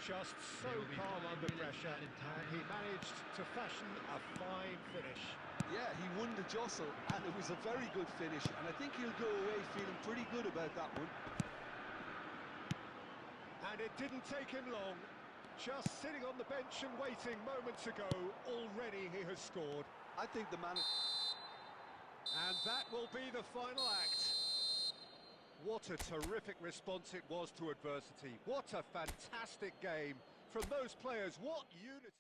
Just so There will be calm 5 under minutes pressure, added time. and he managed to fashion a fine finish. Yeah, he won the jostle, and it was a very good finish, and I think he'll go away feeling pretty good about that one. And it didn't take him long. Just sitting on the bench and waiting moments ago, already he has scored. I think the man... And that will be the final act. What a terrific response it was to adversity. What a fantastic game from those players. What unity.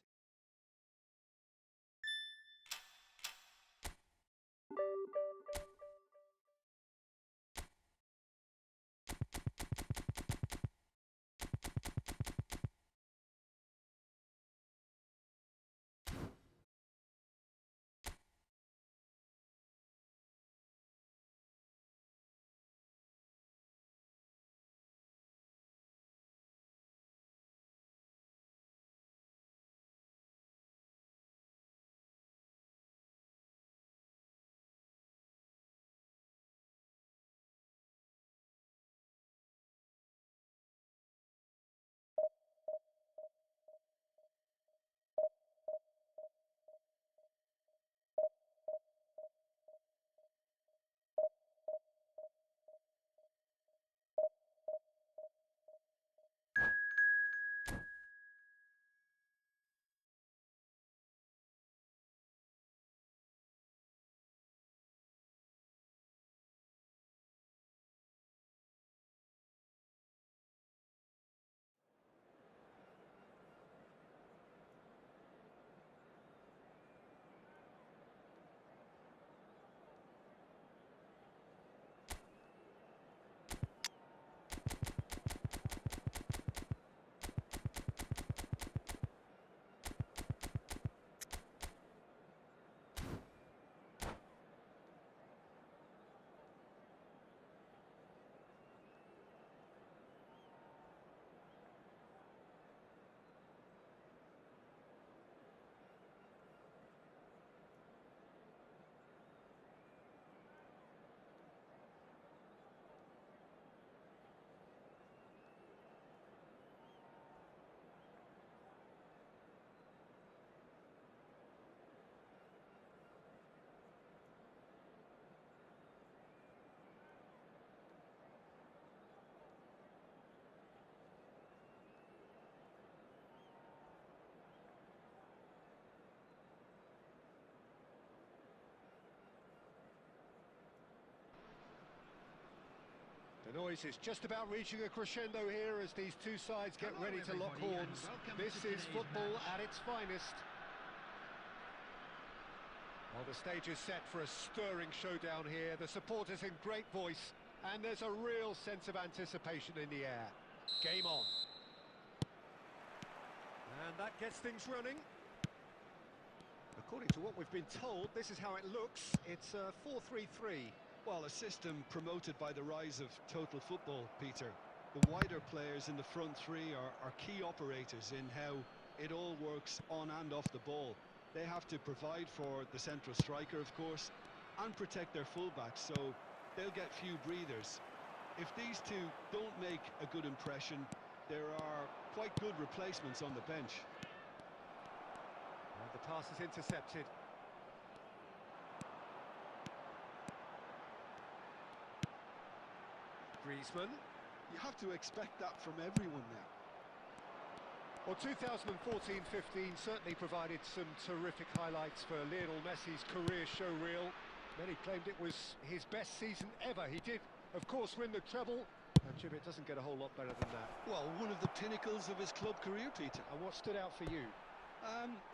The noise is just about reaching a crescendo here as these two sides get Hello ready to lock everybody, and horns. welcome This to is today's football match. at its finest. Well, the stage is set for a stirring showdown here. The supporters in great voice, and there's a real sense of anticipation in the air. Game on. And that gets things running. According to what we've been told, this is how it looks. It's a 4-3-3. Well, a system promoted by the rise of total football, Peter. The wider players in the front three are key operators in how it all works on and off the ball. They have to provide for the central striker, of course, and protect their fullbacks, so they'll get few breathers. If these two don't make a good impression, there are quite good replacements on the bench. And the pass is intercepted. Griezmann. You have to expect that from everyone now. Well, 2014-15 certainly provided some terrific highlights for Lionel Messi's career showreel. Many claimed it was his best season ever. He did, of course, win the treble. And Jim, it doesn't get a whole lot better than that. Well, one of the pinnacles of his club career, Peter. And what stood out for you?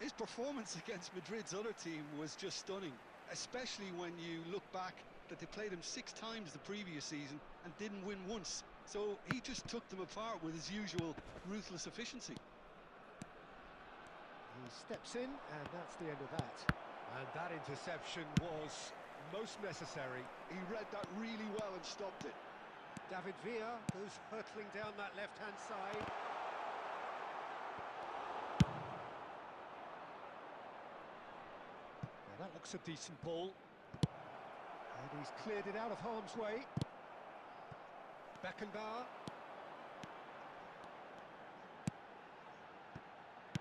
His performance against Madrid's other team was just stunning, especially when you look back that they played him 6 times the previous season and didn't win once. So he just took them apart with his usual ruthless efficiency. He steps in, and that's the end of that. And that interception was most necessary. He read that really well and stopped it. David Villa goes hurtling down that left-hand side. And That looks a decent ball. And he's cleared it out of harm's way. Beckenbauer.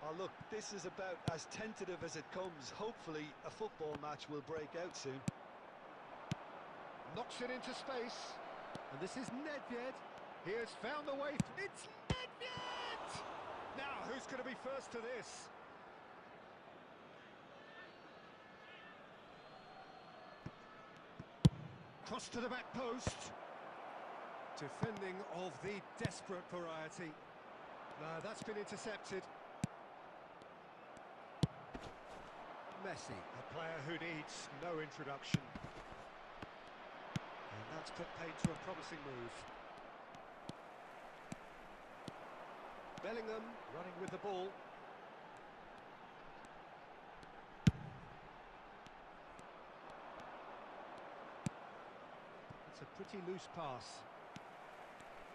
Oh, look, this is about as tentative as it comes. Hopefully, a football match will break out soon. Knocks it into space. And this is Nedved. He has found the way. It's Nedved! Now, who's going to be first to this? Cross to the back post. Defending of the desperate variety. No, that's been intercepted. Messi, a player who needs no introduction. And that's put paid to a promising move. Bellingham running with the ball. It's a pretty loose pass.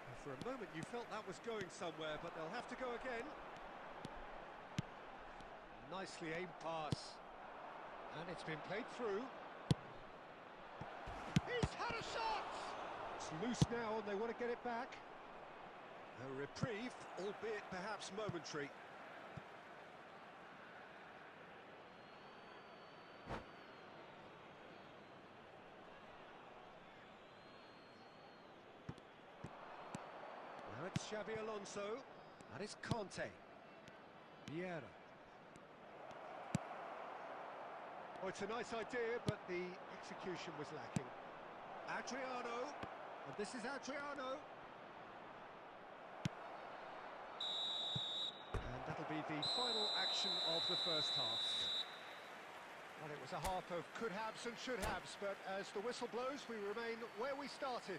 And for a moment you felt that was going somewhere, but they'll have to go again. Nicely aimed pass. And it's been played through. He's had a shot! It's loose now and they want to get it back. A reprieve, albeit perhaps momentary. Now it's Xabi Alonso. And it's Conte. Vieira. Oh, it's a nice idea, but the execution was lacking. Adriano. And this is Adriano. And that'll be the final action of the first half. Well, it was a half of could-haves and should-haves, but as the whistle blows, we remain where we started.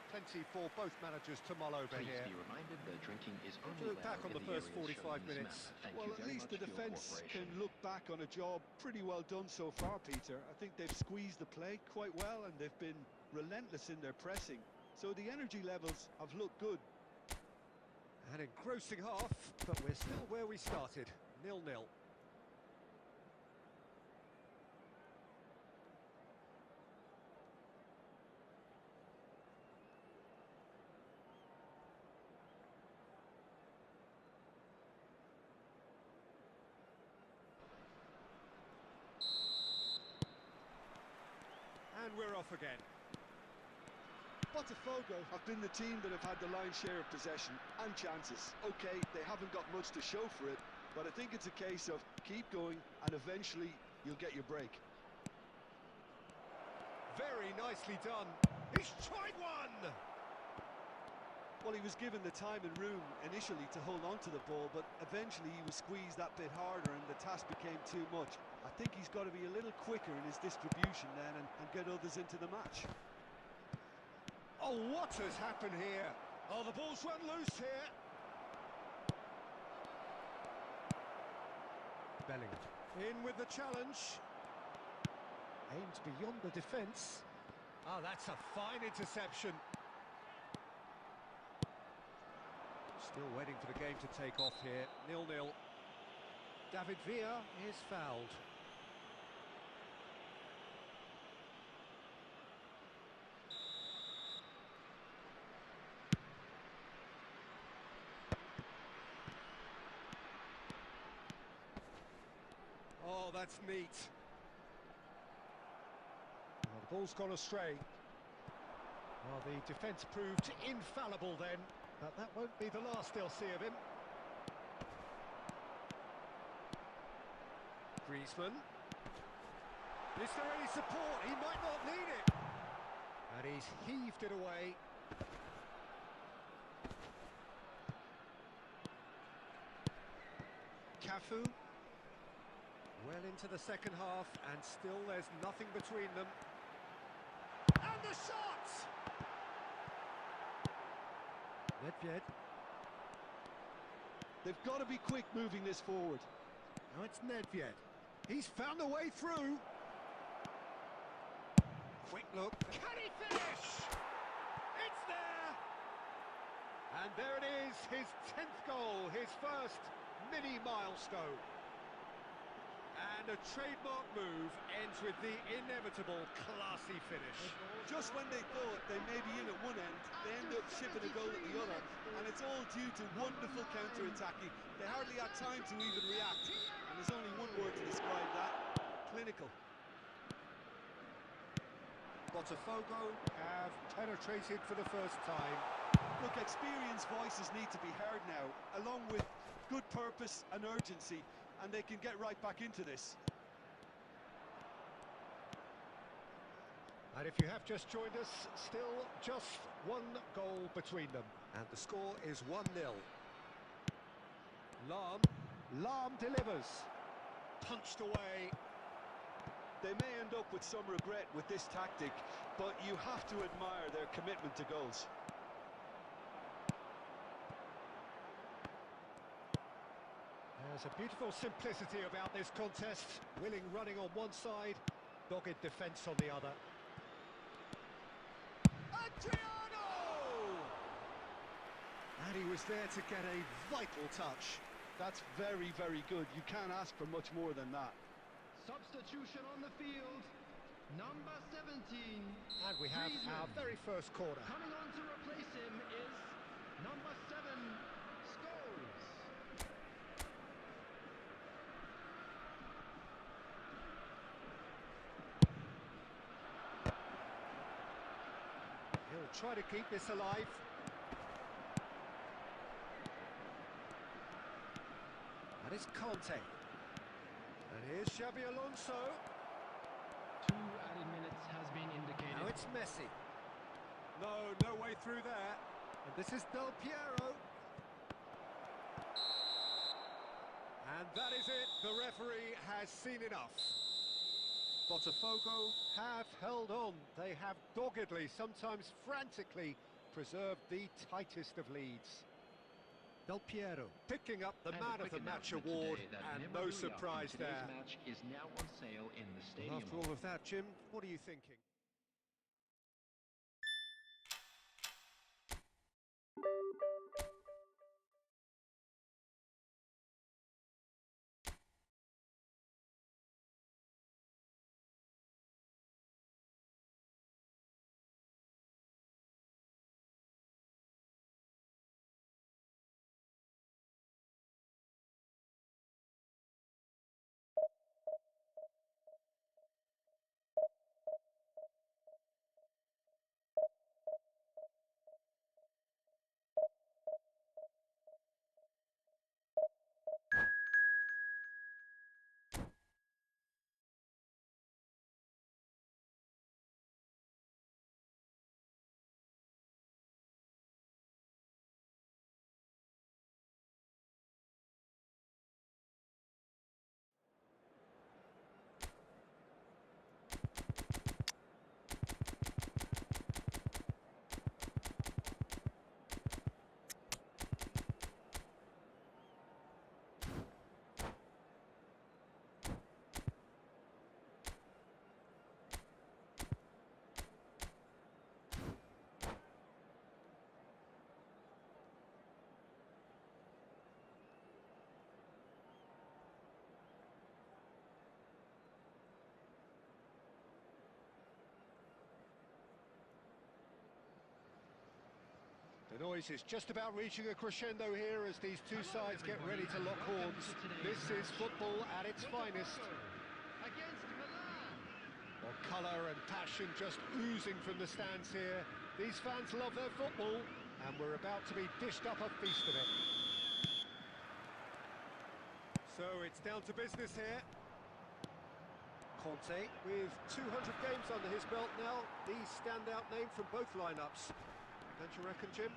Plenty for both managers to mull over Please here. be reminded that drinking is To only look back allowed on in the the first areas 45 shown in this minutes. map. Thank Well, you at very least much the for your defence can cooperation. look back on a job pretty well done so far, Peter. I think they've squeezed the play quite well and they've been relentless in their pressing. So the energy levels have looked good. An engrossing half, but we're still where we started, 0-0. And we're off again. Botafogo have been the team that have had the lion's share of possession and chances. OK, they haven't got much to show for it, but I think it's a case of keep going and eventually you'll get your break. Very nicely done. He's tried one! Well, he was given the time and room initially to hold on to the ball, but eventually he was squeezed that bit harder and the task became too much. I think he's got to be a little quicker in his distribution then and get others into the match. Oh, what has happened here? Oh, the ball's run loose here. Bellingham in with the challenge. Aimed beyond the defence. Oh, that's a fine interception. Still waiting for the game to take off here. 0-0. David Villa is fouled. Oh, that's neat. Well, the ball's gone astray. Well, the defence proved infallible then, but that won't be the last they'll see of him. Griezmann. Is there any support? He might not need it. And he's heaved it away. Cafu. Well into the second half, and still there's nothing between them. And the shot! Nedved. They've got to be quick moving this forward. Now it's Nedved. He's found a way through. Quick look. Can he finish? It's there! And there it is, his 10th goal, his first mini milestone. And the trademark move ends with the inevitable classy finish. Just when they thought they may be in at one end, they end up shipping a goal at the other, and it's all due to wonderful counter-attacking. They hardly had time to even react, and there's only one word to describe that: clinical. Botafogo have penetrated for the first time. Look, experienced voices need to be heard now, along with good purpose and urgency, and they can get right back into this. And if you have just joined us, still just one goal between them. And the score is 1-0. Lam delivers. Punched away. They may end up with some regret with this tactic, but you have to admire their commitment to goals. There's a beautiful simplicity about this contest. Willing running on one side, dogged defence on the other. Adriano! And he was there to get a vital touch. That's very, very good. You can't ask for much more than that. Substitution on the field, number 17. And we have our very first corner. Coming on to replace him is number 7, Scholes. He'll try to keep this alive. And it's Conte. And here's Xabi Alonso. 2 added minutes has been indicated. Now it's Messi. No way through there. And this is Del Piero. And that is it. The referee has seen enough. Botafogo have held on. They have doggedly, sometimes frantically, preserved the tightest of leads. Del Piero picking up the Man of the Match award, and no surprise there. Match is now on sale in the stadium. After all of that, Jim, what are you thinking? The noise is just about reaching a crescendo here as these two sides get ready to lock horns. This is football at its finest. Against Milan. Well, colour and passion just oozing from the stands here. These fans love their football, and we're about to be dished up a feast of it. So it's down to business here. Conte, with 200 games under his belt now, the standout name from both lineups. Don't you reckon, Jim?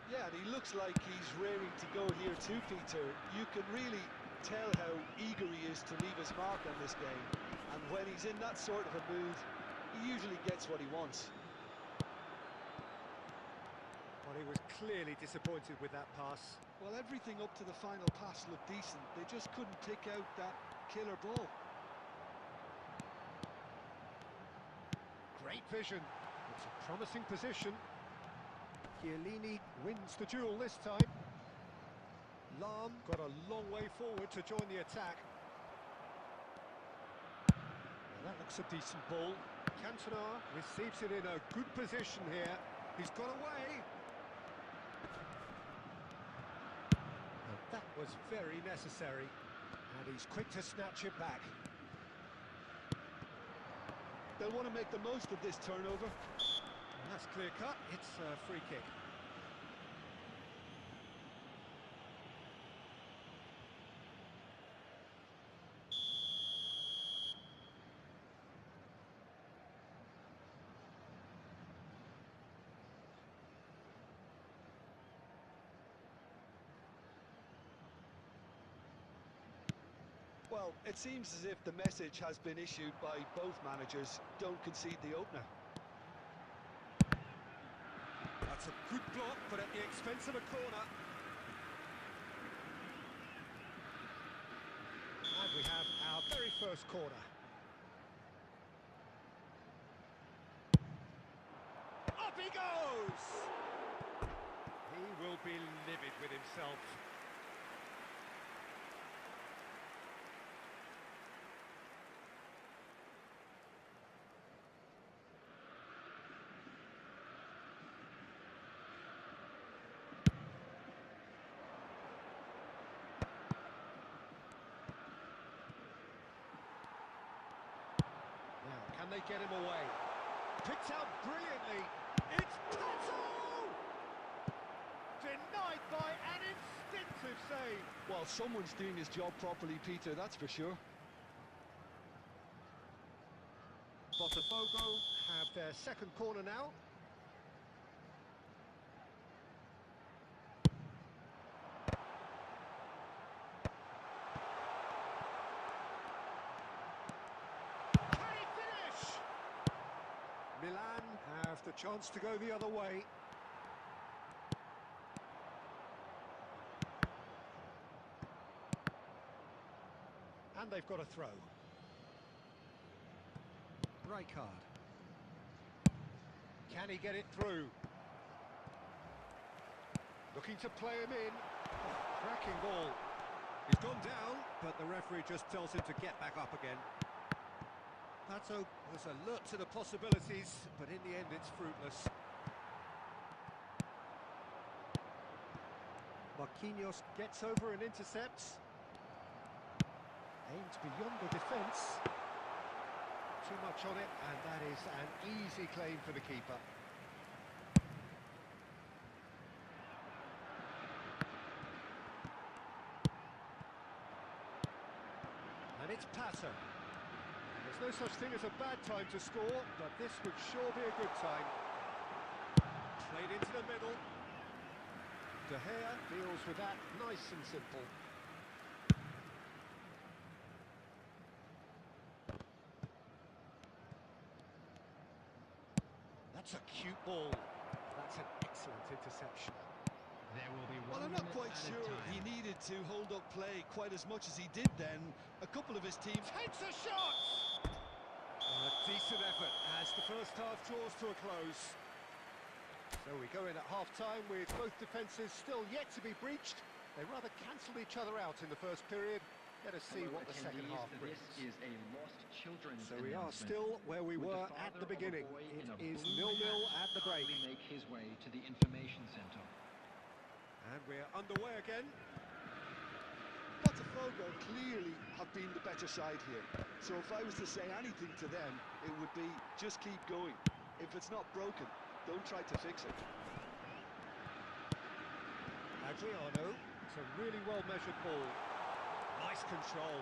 Yeah, and he looks like he's raring to go here too, Peter. You can really tell how eager he is to leave his mark on this game. And when he's in that sort of a mood, he usually gets what he wants. Well, he was clearly disappointed with that pass. Well, everything up to the final pass looked decent. They just couldn't pick out that killer ball. Great vision. It's a promising position. Chiellini wins the duel this time. Lam got a long way forward to join the attack. That looks a decent ball. Cantona receives it in a good position here. He's got away. And that was very necessary. And he's quick to snatch it back. They'll want to make the most of this turnover. And that's clear cut. It's a free kick. Well, it seems as if the message has been issued by both managers: don't concede the opener. That's a good block, but at the expense of a corner. And we have our very first corner. Up he goes! He will be livid with himself. Can they get him away? Picked out brilliantly. It's Pato! Denied by an instinctive save. Well, someone's doing his job properly, Peter, that's for sure. Botafogo have their second corner now. Milan have the chance to go the other way. And they've got a throw. Right card. Can he get it through? Looking to play him in. Cracking ball. He's gone down, but the referee just tells him to get back up again. Pato was alert to the possibilities, but in the end it's fruitless. Marquinhos gets over and intercepts. Aimed beyond the defence. Too much on it, and that is an easy claim for the keeper. And it's Pato. There's no such thing as a bad time to score, but this would sure be a good time. Played into the middle. De Gea deals with that nice and simple. That's a cute ball. That's an excellent interception. There will be Well, 1 I'm not minute quite added sure time. he needed to hold up play quite as much as he did then. A couple of his teams... Takes a shot! A decent effort as the first half draws to a close. So we go in at half-time with both defences still yet to be breached. They rather cancelled each other out in the first period. Let us see Hello, what the second attendees. half brings. This is a lost children's So we are announcement. still where we Would were the at father the of a beginning. boy It in a is blue 0-0 hat at the break. kindly make his way to the information centre. And we're underway again. Botafogo clearly have been the better side here. So if I was to say anything to them, it would be just keep going. If it's not broken, don't try to fix it. Adriano, it's a really well-measured ball. Nice control.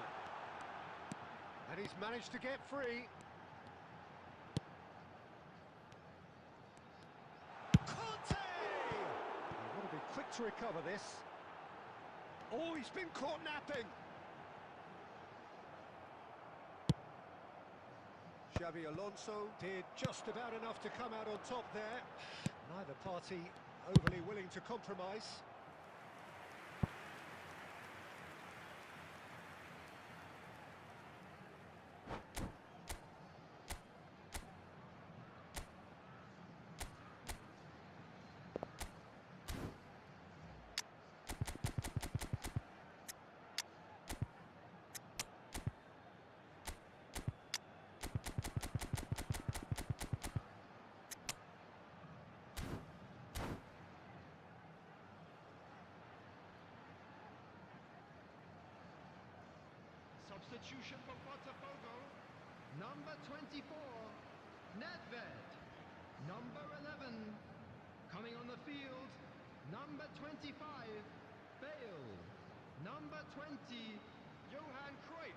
And he's managed to get free. Conte! You want to be quick to recover this. Oh, he's been caught napping. Xavi Alonso did just about enough to come out on top there. Neither party overly willing to compromise. Substitution for Botafogo. Number 24, Nedved. Number 11, coming on the field, number 25, Bale. Number 20, Johan Cruyff.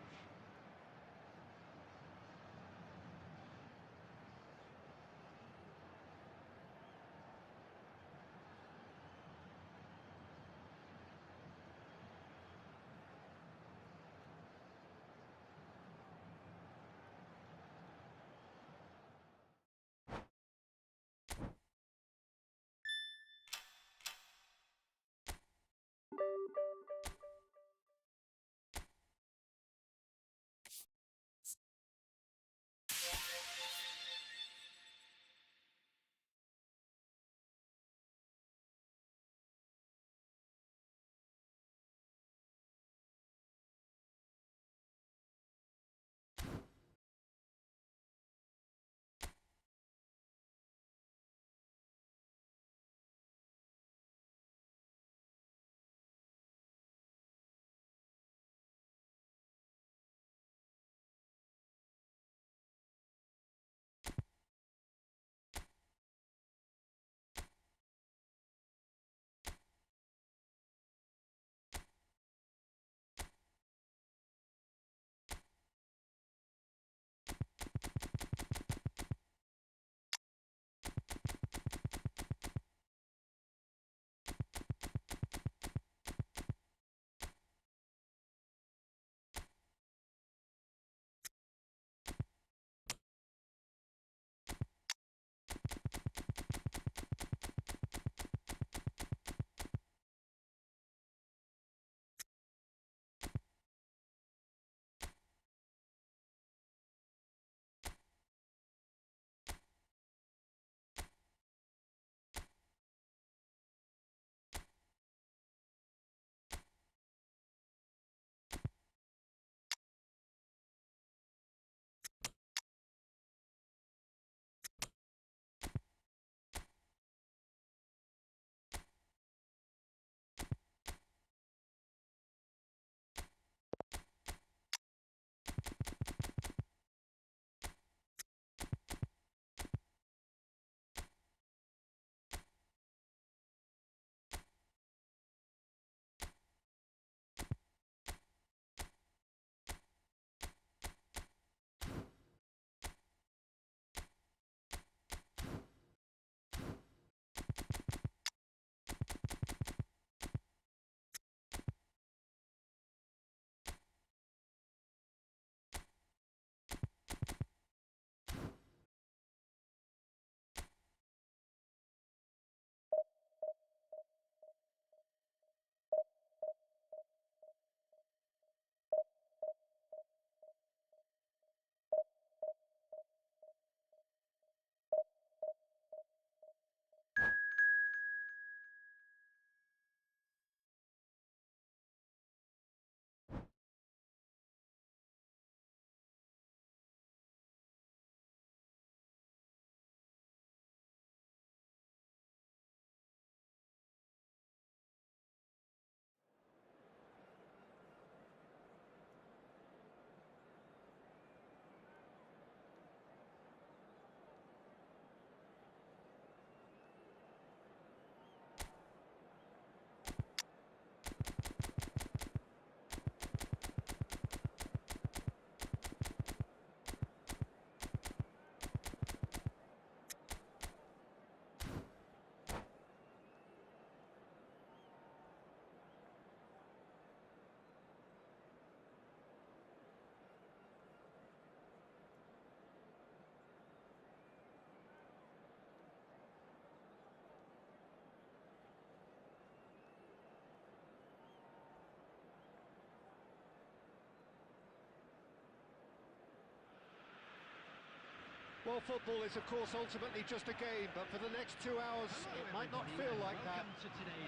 Well, football is, of course, ultimately just a game, but for the next 2 hours, it might not feel like that.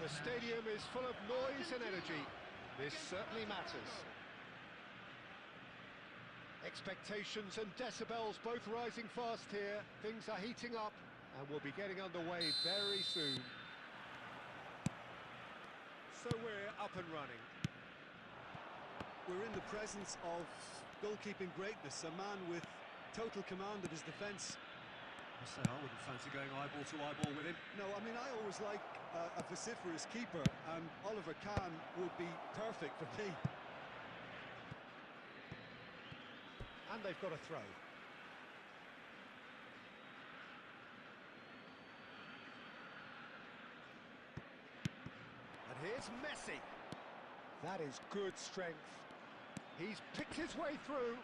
The stadium is full of noise and energy. This certainly matters. Expectations and decibels both rising fast here. Things are heating up, and we'll be getting underway very soon. So we're up and running. we're in the presence of goalkeeping greatness, a man with total command of his defence. I say I wouldn't fancy going eyeball to eyeball with him. No, I mean, I always like a vociferous keeper, and Oliver Kahn would be perfect for me. And they've got a throw. And here's Messi. That is good strength. He's picked his way through.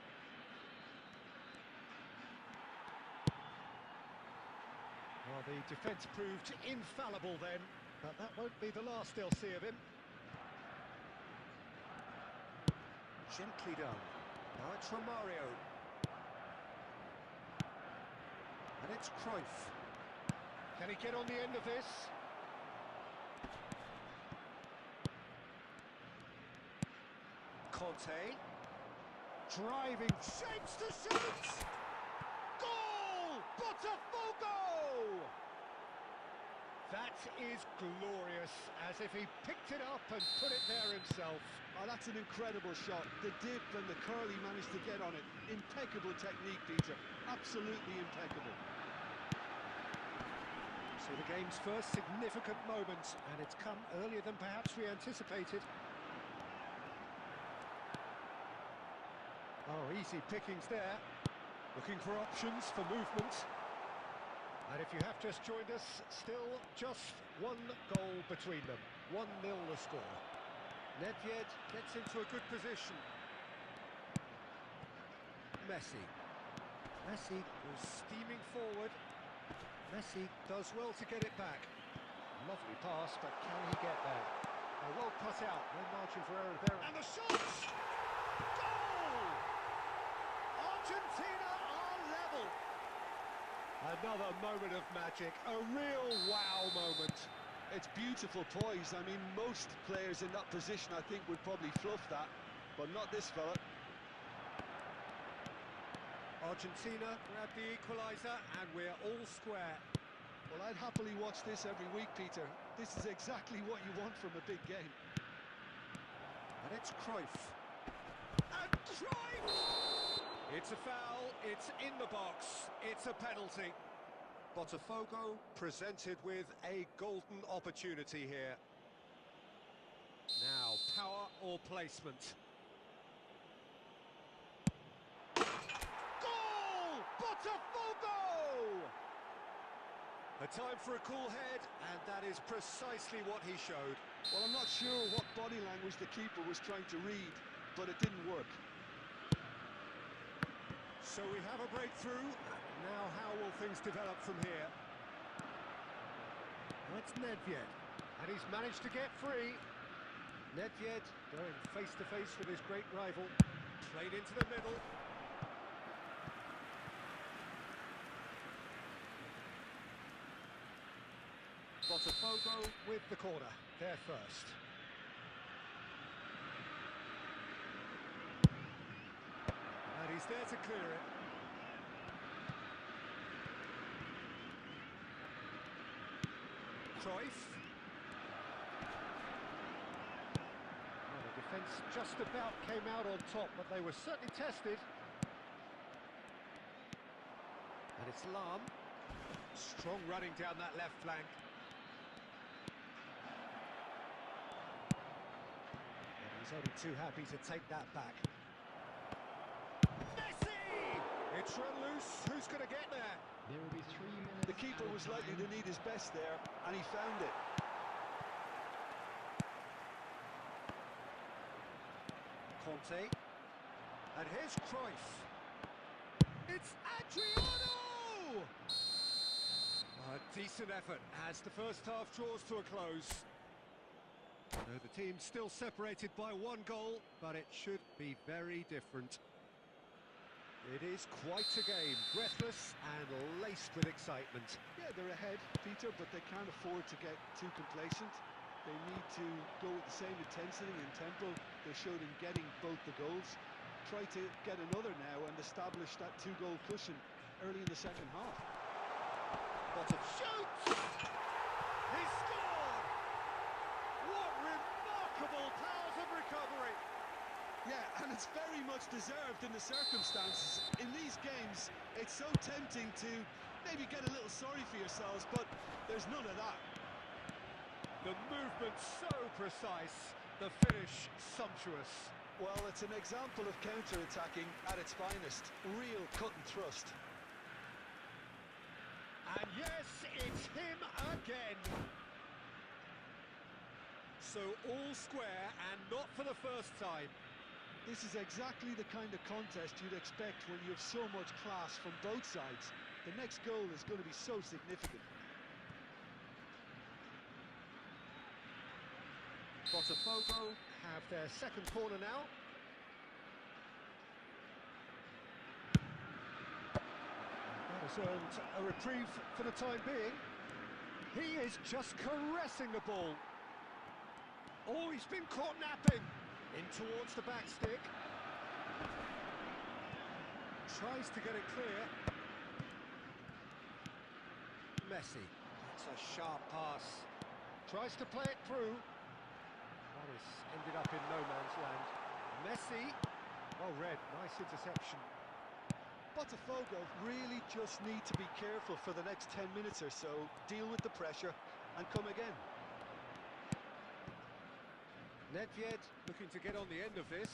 Well, the defence proved infallible then, but that won't be the last they'll see of him. Gently done. Now it's Romario. And it's Cruyff. Can he get on the end of this? Conte. Driving, shapes to shoot! Goal! Botafogo! That is glorious, as if he picked it up and put it there himself. Oh, that's an incredible shot. The dip and the curl he managed to get on it. Impeccable technique, Peter. Absolutely impeccable. So the game's first significant moment, and it's come earlier than perhaps we anticipated. Oh, easy pickings there. Looking for options for movement. And if you have just joined us, still just one goal between them. 1-0 the score. Nedved gets into a good position. Messi. Messi goes steaming forward. Messi does well to get it back. Lovely pass, but can he get there? Well cut out, no margin for error there. And the shot! Goal! Argentina are level. Another moment of magic, a real wow moment. It's beautiful poise. I mean, most players in that position, I think, would probably fluff that, but not this fella. Argentina grab the equaliser, and we're all square. Well, I'd happily watch this every week, Peter. This is exactly what you want from a big game. And it's Cruyff. And Cruyff! It's a foul, it's in the box, it's a penalty. Botafogo presented with a golden opportunity here. Now, power or placement. Goal! Botafogo! A time for a cool head, and that is precisely what he showed. Well, I'm not sure what body language the keeper was trying to read, but it didn't work. So we have a breakthrough. Now how will things develop from here? That's Nedved, and he's managed to get free. Nedved going face to face with his great rival. Played into the middle. Botafogo with the corner. They're first. And he's there to clear it. Cruyff. Well, the defence just about came out on top, but they were certainly tested. And it's Lahm. Strong running down that left flank. And he's only too happy to take that back. Messi! It's run loose. Who's going to get there? There will be 3 minutes. The keeper was likely to need his best there, and he found it. Conte. And here's Cruyff. It's Adriano! A decent effort as the first half draws to a close. No, the team's still separated by 1 goal, but it should be very different. It is quite a game, breathless and laced with excitement. Yeah, they're ahead, Peter, but they can't afford to get too complacent. They need to go with the same intensity and tempo they showed in getting both the goals. Try to get another now and establish that 2-goal cushion early in the second half. Bottom shoots! He scored! What remarkable powers of recovery! Yeah, And it's very much deserved in the circumstances. In these games, it's so tempting to maybe get a little sorry for yourselves, but there's none of that. The movement so precise, the finish sumptuous. Well, it's an example of counter-attacking at its finest. Real cut and thrust. And yes, it's him again. So all square and not for the first time. This is exactly the kind of contest you'd expect when you have so much class from both sides. The next goal is going to be so significant. Botafogo have their second corner now. That has earned a reprieve for the time being. He is just caressing the ball. Oh, he's been caught napping. In towards the back stick. Tries to get it clear. Messi. That's a sharp pass. Tries to play it through. That has ended up in no man's land. Messi. Well read. Nice interception. Botafogo really just need to be careful for the next 10 minutes or so, deal with the pressure and come again. Nedved looking to get on the end of this.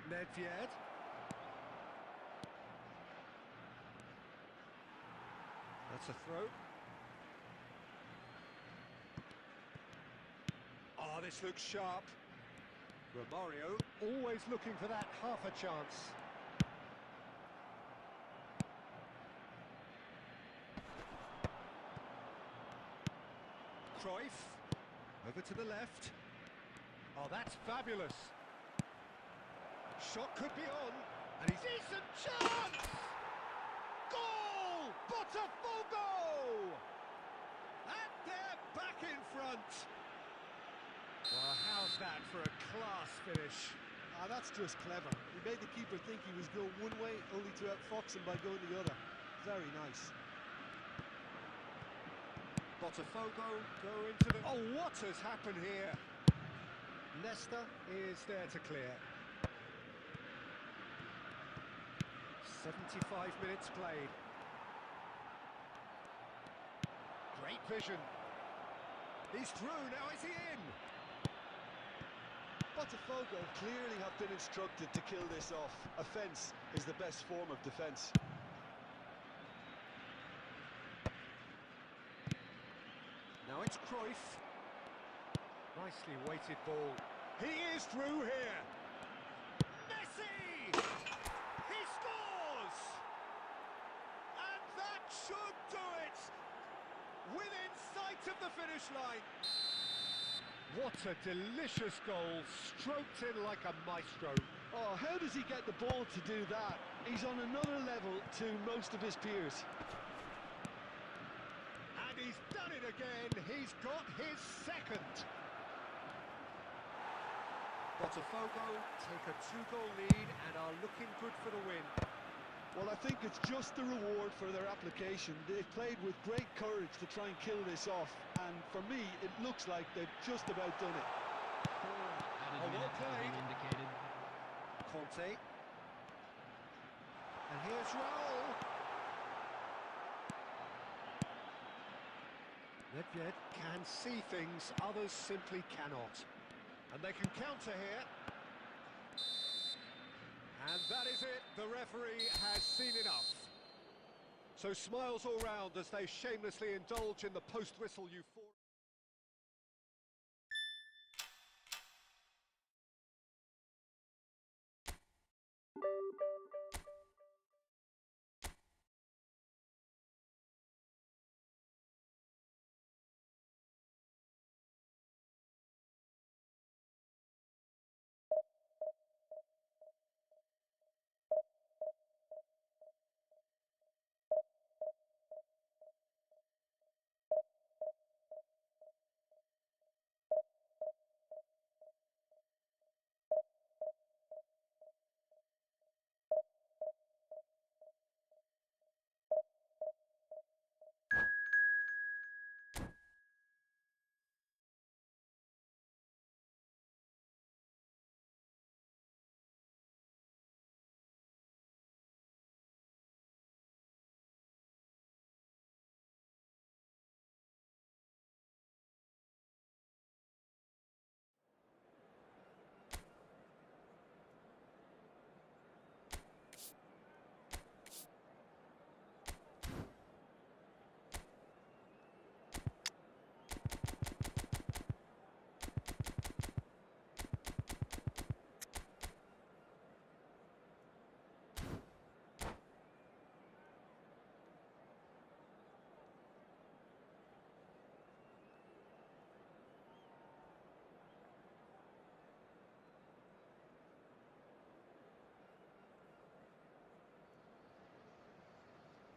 Nedved. That's a throw. Oh, this looks sharp. Romario always looking for that half a chance. Cruyff. Over to the left. Oh, that's fabulous. Shot could be on. And he's... Decent chance! Goal! Botafogo! And they're back in front. Well, how's that for a class finish? That's just clever. He made the keeper think he was going one way, only to outfox him by going the other. Very nice. Botafogo go into the... Oh, what has happened here? Nesta is there to clear. 75 minutes played. Great vision. He's through, now is he in? Botafogo clearly have been instructed to kill this off. Offence is the best form of defence. Now it's Cruyff. Nicely weighted ball. He is through here. Messi! He scores! And that should do it! Within sight of the finish line. What a delicious goal, stroked in like a maestro. Oh, how does he get the ball to do that? He's on another level to most of his peers. And he's done it again. He's got his second. Botafogo take a 2-goal lead and are looking good for the win. Well, I think it's just the reward for their application. They've played with great courage to try and kill this off, and for me, it looks like they've just about done it. That Oh, is well minute has been played. indicated. Conte. And here's Raul. Nedved can see things others simply cannot. And they can counter here. And that is it. The referee has seen enough. So smiles all round as they shamelessly indulge in the post-whistle euphoria.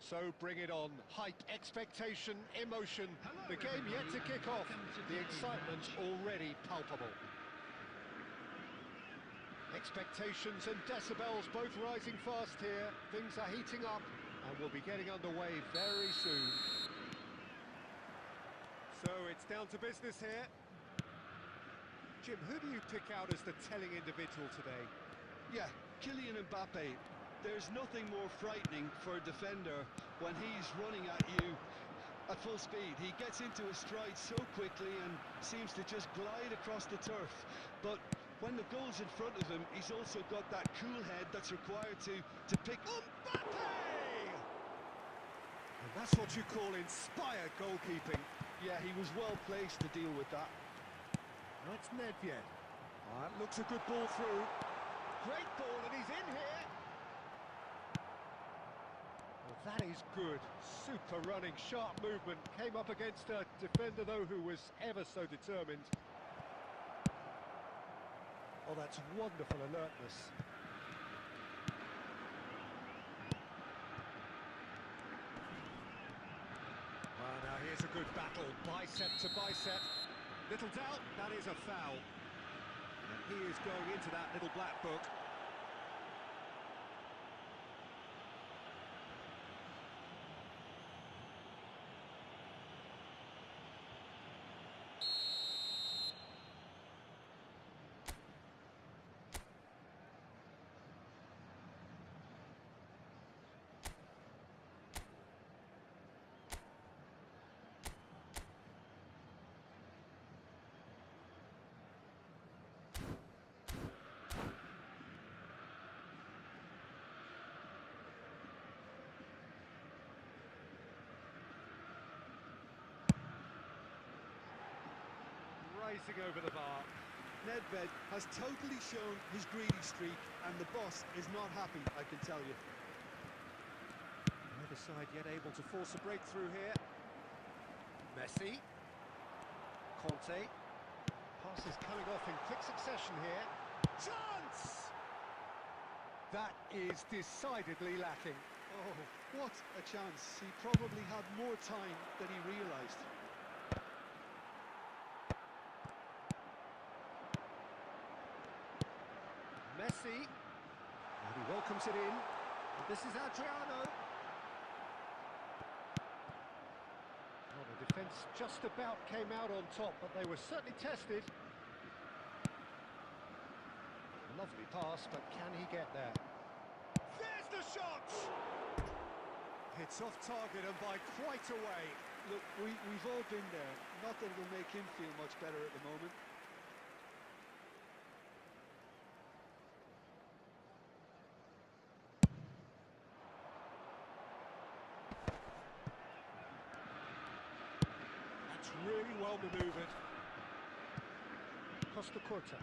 So bring it on. Hype, expectation, emotion. The game yet to kick off. The excitement already palpable. Expectations and decibels both rising fast here. Things are heating up and we'll be getting underway very soon. So it's down to business here. Jim, who do you pick out as the telling individual today? Yeah, Kylian Mbappe. There's nothing more frightening for a defender when he's running at you at full speed. He gets into a stride so quickly and seems to just glide across the turf. But when the goal's in front of him, he's also got that cool head that's required to pick... Mbappe! And that's what you call inspired goalkeeping. Yeah, he was well placed to deal with that. That's Nedved. That looks a good ball through. Great ball, and he's in here. Well, that is good. Super running, sharp movement. Came up against a defender, though, who was ever so determined. Oh, that's wonderful alertness. Now here's a good battle, bicep to bicep. Little doubt, that is a foul. And he is going into that little black book. Racing over the bar. Nedved has totally shown his greedy streak, and the boss is not happy, I can tell you. Neither side yet able to force a breakthrough here. Messi. Conte. Passes coming off in quick succession here. Chance! That is decidedly lacking. Oh, what a chance. He probably had more time than he realised. Messi, and he welcomes it in. This is Adriano. Well, the defence just about came out on top, but they were certainly tested. Lovely pass, but can he get there? There's the shot! It's off target and by quite a way. Look, we've all been there. Not that it'll make him feel much better at the moment. Really well manoeuvred. Costa Curta.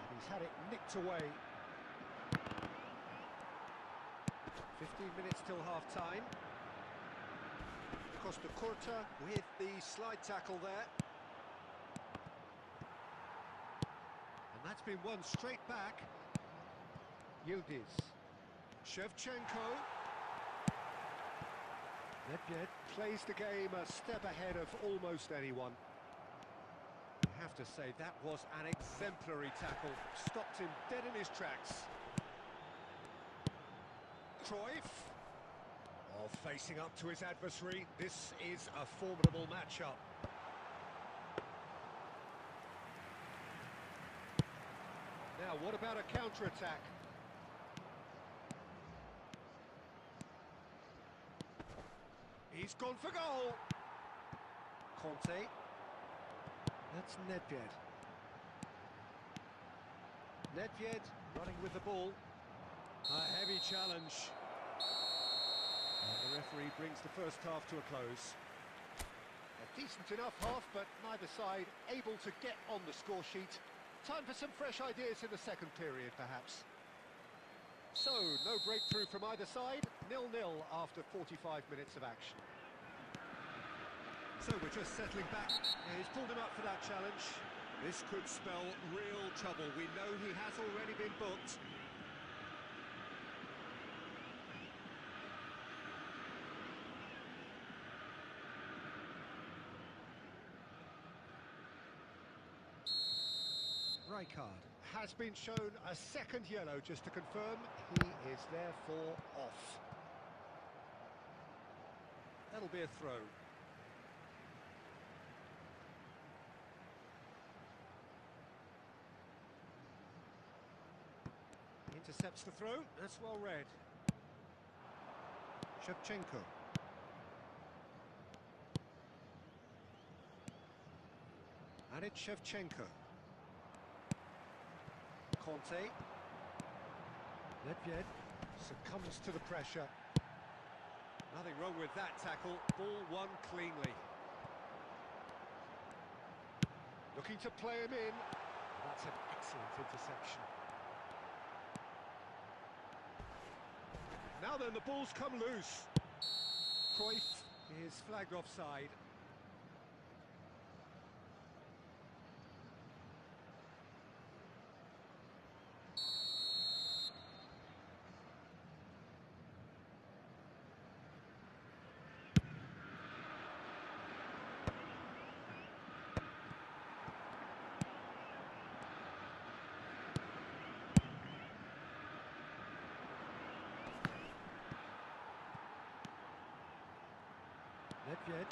And he's had it nicked away. 15 minutes till half-time. Costa Curta with the slide tackle there. And that's been won straight back. Yildiz. Shevchenko. Nedved plays the game a step ahead of almost anyone. I have to say, that was an exemplary tackle. Stopped him dead in his tracks. Cruyff. Oh, facing up to his adversary. This is a formidable matchup. Now, what about a counter-attack? He's gone for goal. Conte. That's Nedved. Nedved running with the ball. A heavy challenge. And the referee brings the first half to a close. A decent enough half, but neither side able to get on the score sheet. Time for some fresh ideas in the second period, perhaps. So, no breakthrough from either side, 0-0 after 45 minutes of action. So we're just settling back. He's pulled him up for that challenge. This could spell real trouble. We know he has already been booked. Rijkaard has been shown a second yellow, just to confirm. He is therefore off. That'll be a throw. Intercepts the throw. That's well read. Shevchenko. And it's Shevchenko. Conte. Nedved succumbs to the pressure. Nothing wrong with that tackle. Ball won cleanly. Looking to play him in. That's an excellent interception. Now then, the ball's come loose. Cruyff is flagged offside. Nedved.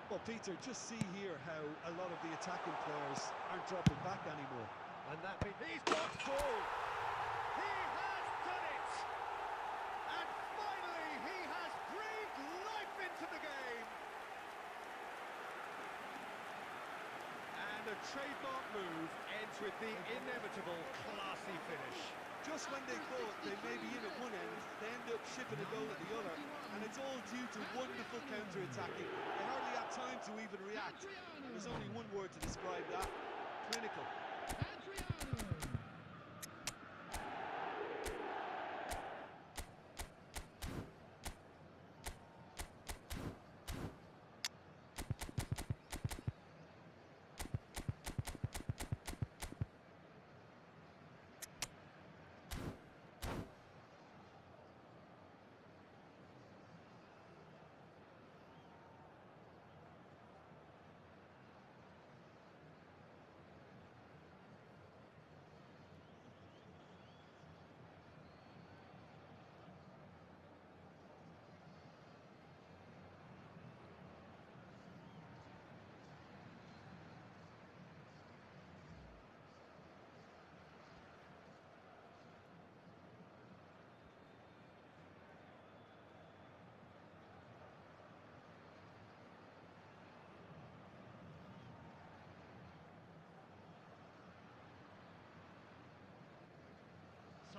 Well, Peter, just see here how a lot of the attacking players aren't dropping back anymore. And that means he's got goal. He has done it. And finally, he has breathed life into the game. And a trademark move ends with the inevitable classy finish. Just when they thought they may be in at one end, they end up shipping a goal at the other, and it's all due to wonderful counter-attacking. They hardly have time to even react. There's only one word to describe that: clinical.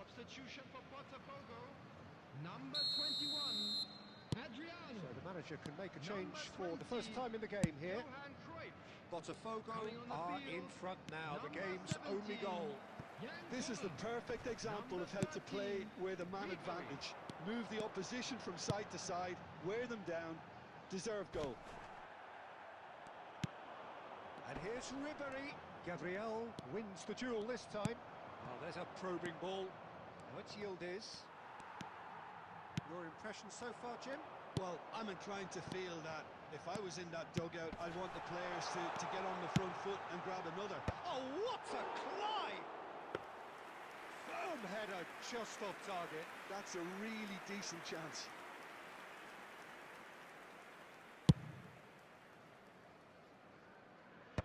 Substitution for Botafogo. Number 21, Adriano. So the manager can make a change Number for the first 20, time in the game here. Johan Cruyff. Botafogo Coming on the are field, in front now. The number game's only 17, goal. This is the perfect example of how to play with a man Ribery. advantage. Move the opposition from side to side, wear them down, deserve goal. And here's Ribery. Gabriel wins the duel this time. Oh, there's a probing ball. Now it's Yildiz. Your impression so far, Jim? Well, I'm inclined to feel that if I was in that dugout, I'd want the players to get on the front foot and grab another. Oh, what a climb! Firm header just off target. That's a really decent chance.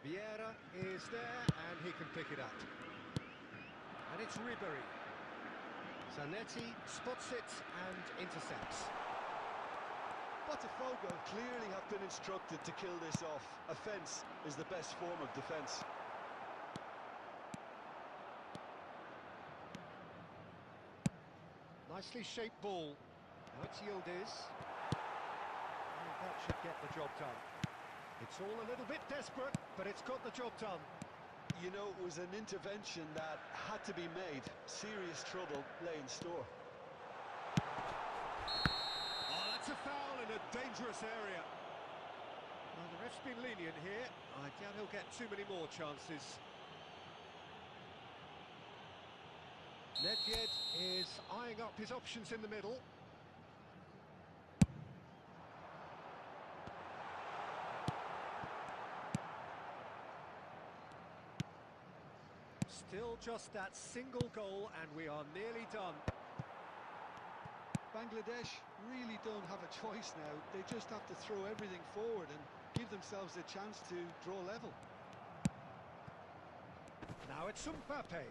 Vieira is there, and he can pick it up. And it's Ribery. Zanetti spots it and intercepts. Botafogo clearly have been instructed to kill this off. Offence is the best form of defence. Nicely shaped ball. Now it's Yildiz. And that should get the job done. It's all a little bit desperate, but it's got the job done. You know, it was an intervention that had to be made. Serious trouble lay in store. Oh, that's a foul in a dangerous area. Well, the ref's been lenient here. I doubt he'll get too many more chances. Nedved is eyeing up his options in the middle. Still just that single goal and we are nearly done. Bangladesh really don't have a choice now. They just have to throw everything forward and give themselves a chance to draw level. Now it's Mbappe.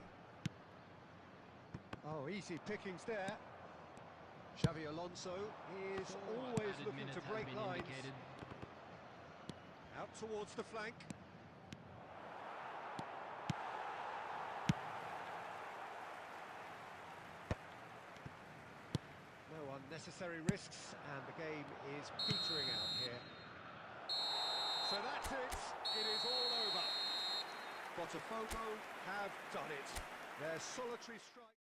Oh, easy pickings there. Xavi Alonso is always added looking minutes to have break been lines. indicated. Out towards the flank. No unnecessary risks, and the game is petering out here. So that's it. It is all over. Botafogo have done it. Their solitary strike.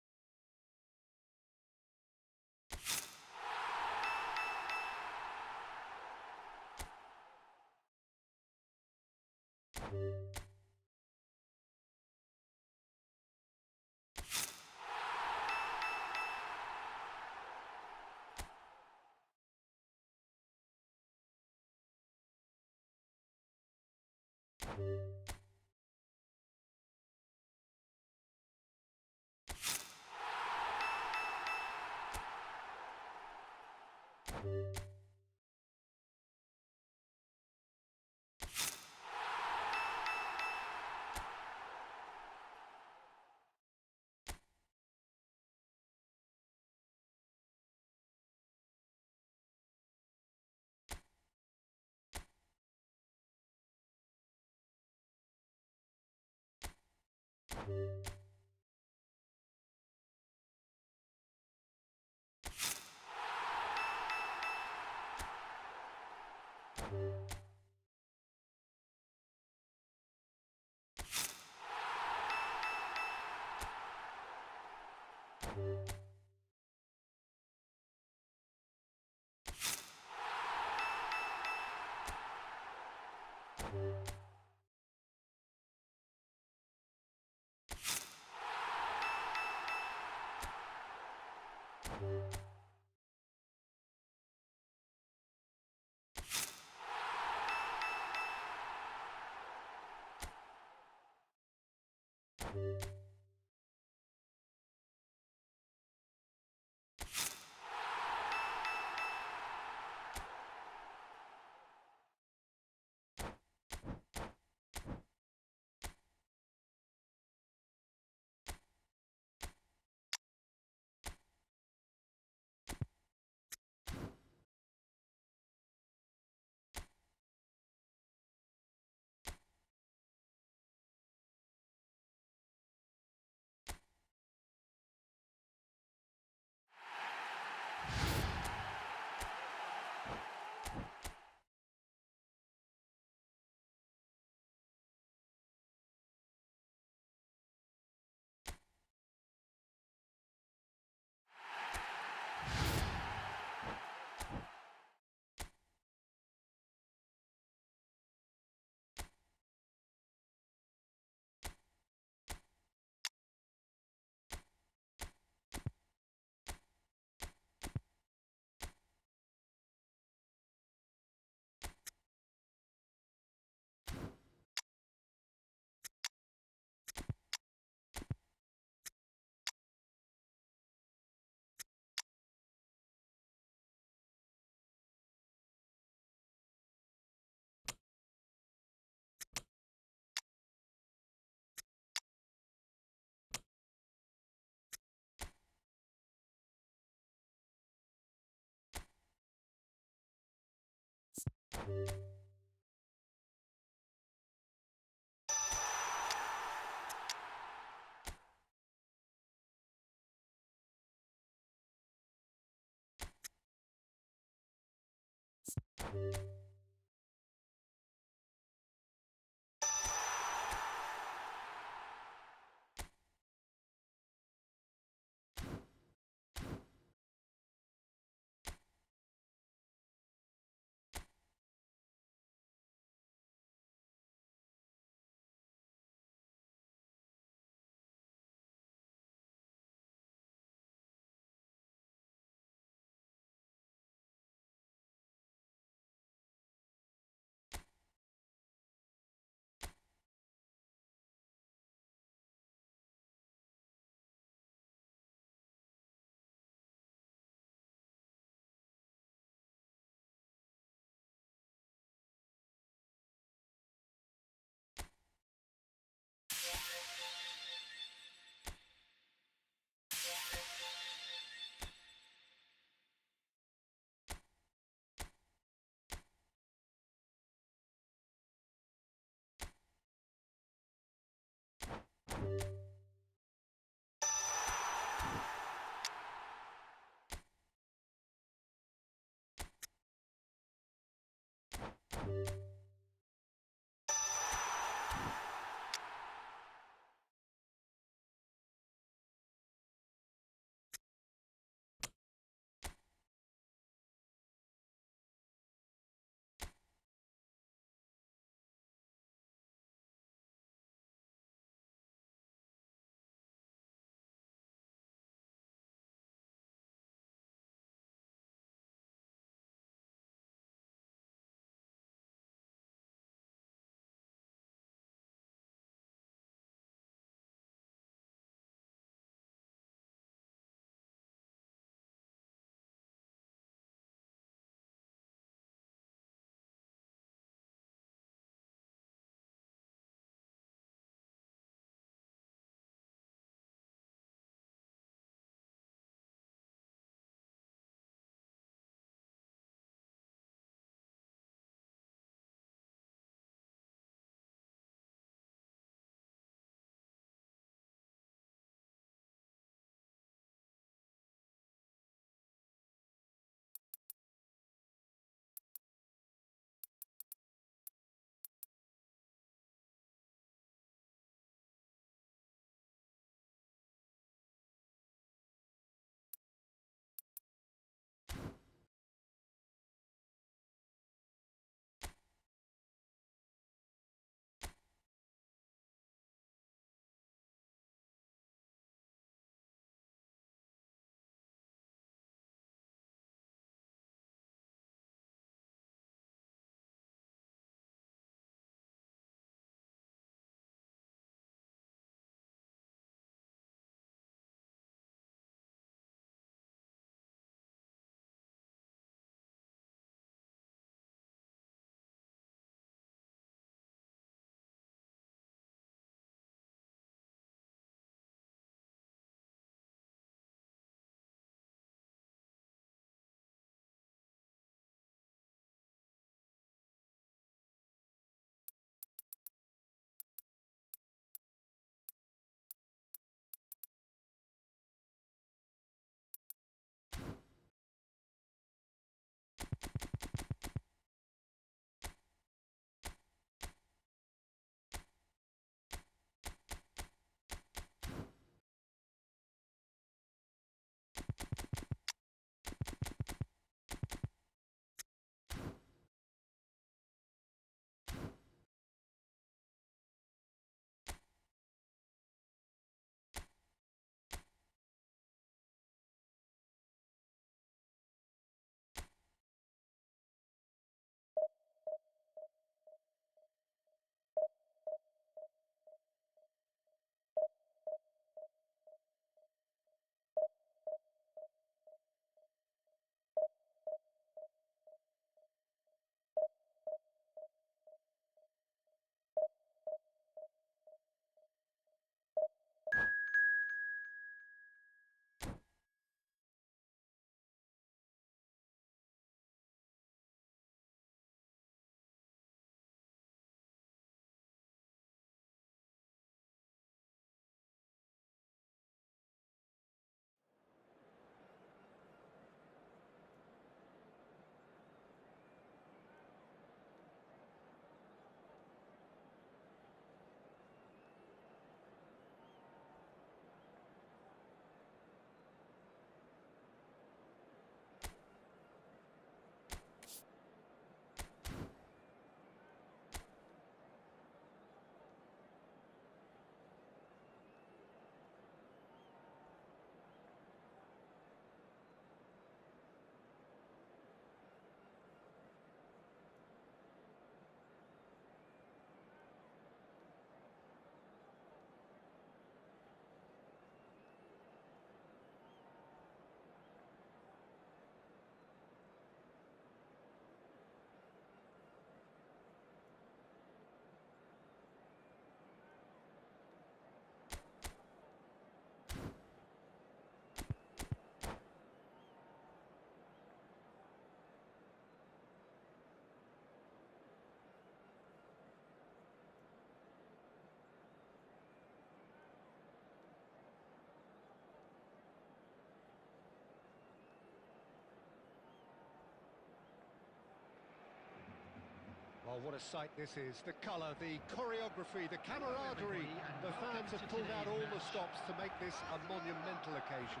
Oh, what a sight this is. The colour, the choreography, the camaraderie. The fans have pulled out all the stops to make this a monumental occasion.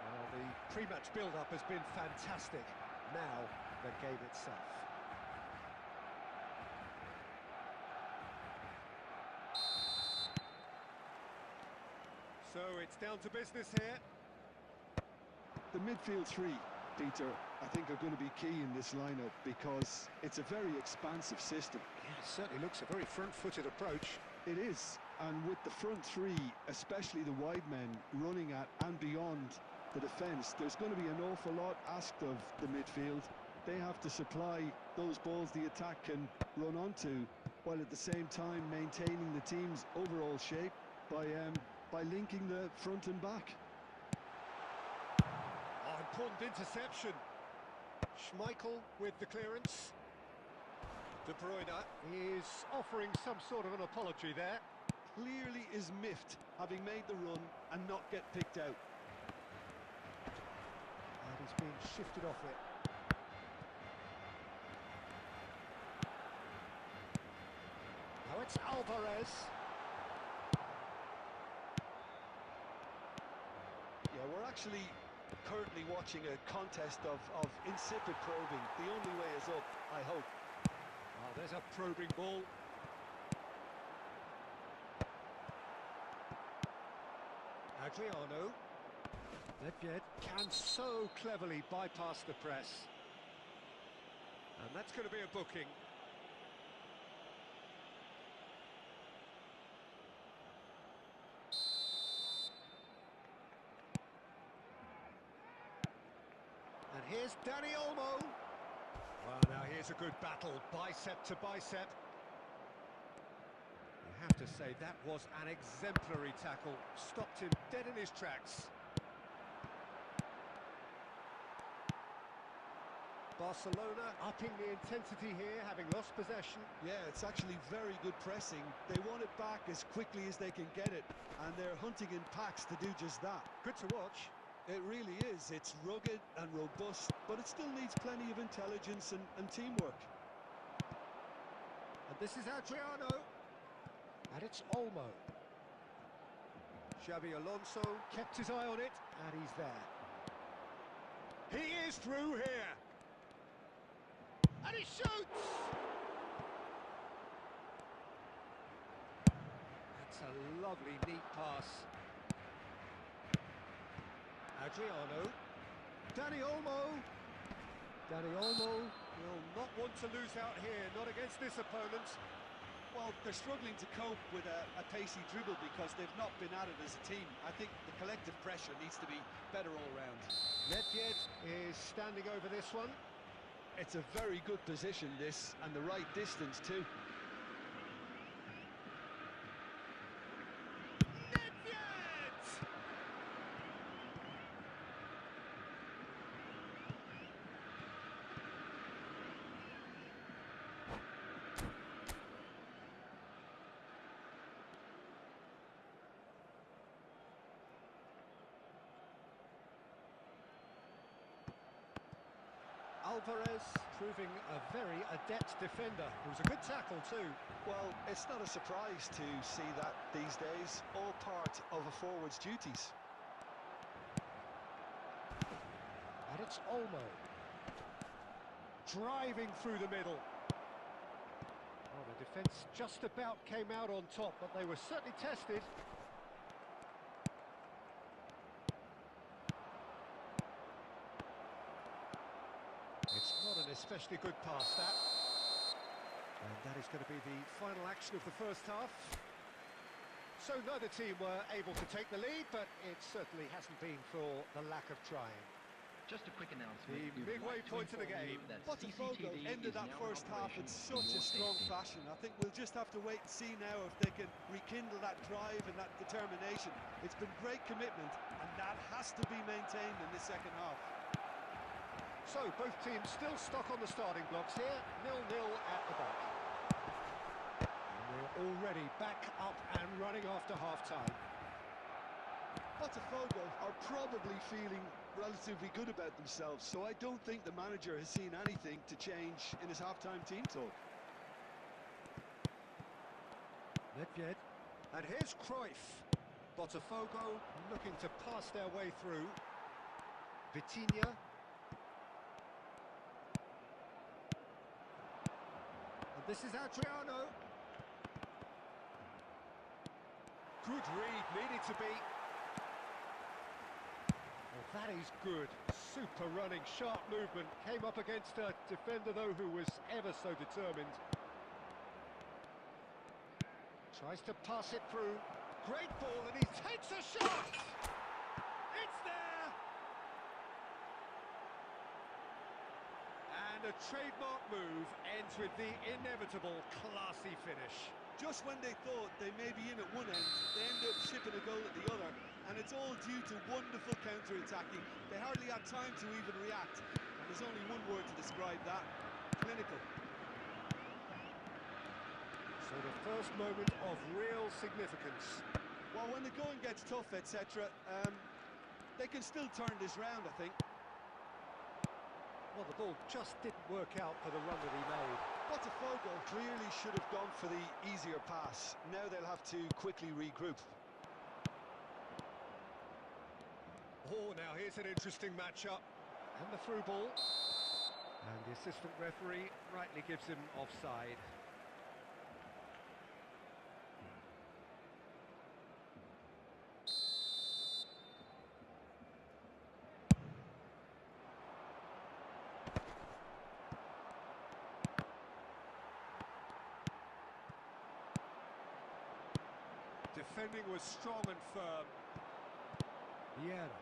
Well, the pre-match build-up has been fantastic. Now, the game itself. So it's down to business here. The midfield three, Peter, I think are going to be key in this lineup because it's a very expansive system. Yeah, it certainly looks a very front-footed approach. It is, and with the front three, especially the wide men, running at and beyond the defence, there's going to be an awful lot asked of the midfield. They have to supply those balls the attack can run onto, while at the same time maintaining the team's overall shape by linking the front and back. Oh, important interception. Schmeichel with the clearance. De Bruyne is offering some sort of an apology there. Clearly is miffed, having made the run and not get picked out. And he's being shifted off it. Now it's Alvarez. Yeah, we're actually currently watching a contest of insipid probing. The only way is up, I hope. Oh, there's a probing ball. Adriano. Nedved can so cleverly bypass the press. And that's going to be a booking. And here's Dani Olmo. Well, now here's a good battle, bicep to bicep. You have to say that was an exemplary tackle. Stopped him dead in his tracks. Barcelona upping the intensity here, having lost possession. Yeah, it's actually very good pressing. They want it back as quickly as they can get it, and they're hunting in packs to do just that. Good to watch. It really is. It's rugged and robust, but it still needs plenty of intelligence and teamwork. And this is Adriano. And it's Olmo. Xabi Alonso kept his eye on it, and he's there. He is through here. And he shoots! That's a lovely, neat pass. Adriano. Dani Olmo. Dani Olmo will not want to lose out here, not against this opponent. Well, they're struggling to cope with a pacey dribble because they've not been at it as a team. I think the collective pressure needs to be better all round. Nedved is standing over this one. It's a very good position, this, and the right distance too. Alvarez proving a very adept defender. It was a good tackle too. Well, it's not a surprise to see that these days, all part of a forward's duties. And it's Olmo. Driving through the middle. Oh, the defence just about came out on top, but they were certainly tested. It's not an especially good pass, that. And that is going to be the final action of the first half. So neither team were able to take the lead, but it certainly hasn't been for the lack of trying. Just a quick announcement. The midway point of the game. Botafogo ended that first half in such a strong fashion. I think we'll just have to wait and see now if they can rekindle that drive and that determination. It's been great commitment, and that has to be maintained in the second half. So, both teams still stuck on the starting blocks here, 0-0 at the back. And we're already back up and running after half-time. Botafogo are probably feeling relatively good about themselves, so I don't think the manager has seen anything to change in his half-time team talk. Nedved. And here's Cruyff. Botafogo looking to pass their way through. Vitinha. And this is Adriano. Good read, needed to be. Well, that is good. Super running, sharp movement. Came up against a defender, though, who was ever so determined. Tries to pass it through. Great ball, and he takes a shot! It's there! And a trademark move ends with the inevitable classy finish. Just when they thought they may be in at one end, they end up shipping a goal at the other, and it's all due to wonderful counter-attacking. They hardly had time to even react, and there's only one word to describe that: clinical. So the first moment of real significance. Well, when the going gets tough, etc., they can still turn this round, I think. Well, the ball just didn't work out for the run that he made. Botafogo clearly should have gone for the easier pass. Now they'll have to quickly regroup. Oh, now here's an interesting matchup. And the through ball. And the assistant referee rightly gives him offside. Defending was strong and firm. Vieira.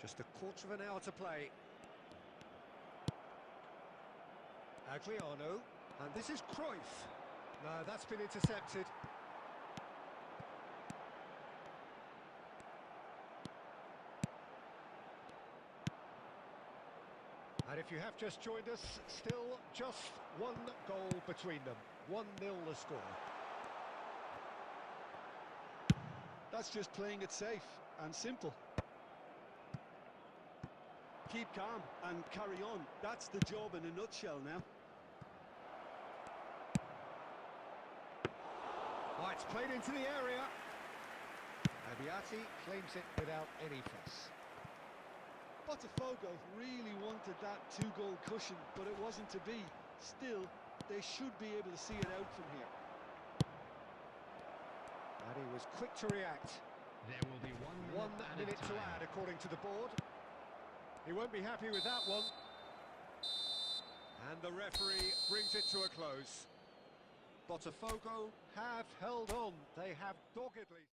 Just a quarter of an hour to play. Adriano. And this is Cruyff. No, that's been intercepted. And if you have just joined us, still just one goal between them. 1-0 the score. That's just playing it safe and simple. Keep calm and carry on. That's the job in a nutshell now. Oh, it's played into the area. Abiati claims it without any fuss. Botafogo really wanted that two-goal cushion, but it wasn't to be. Still, they should be able to see it out from here. And he was quick to react. There will be 1 1 minute to time. add, according to the board. He won't be happy with that one. And the referee brings it to a close. Botafogo have held on. They have doggedly...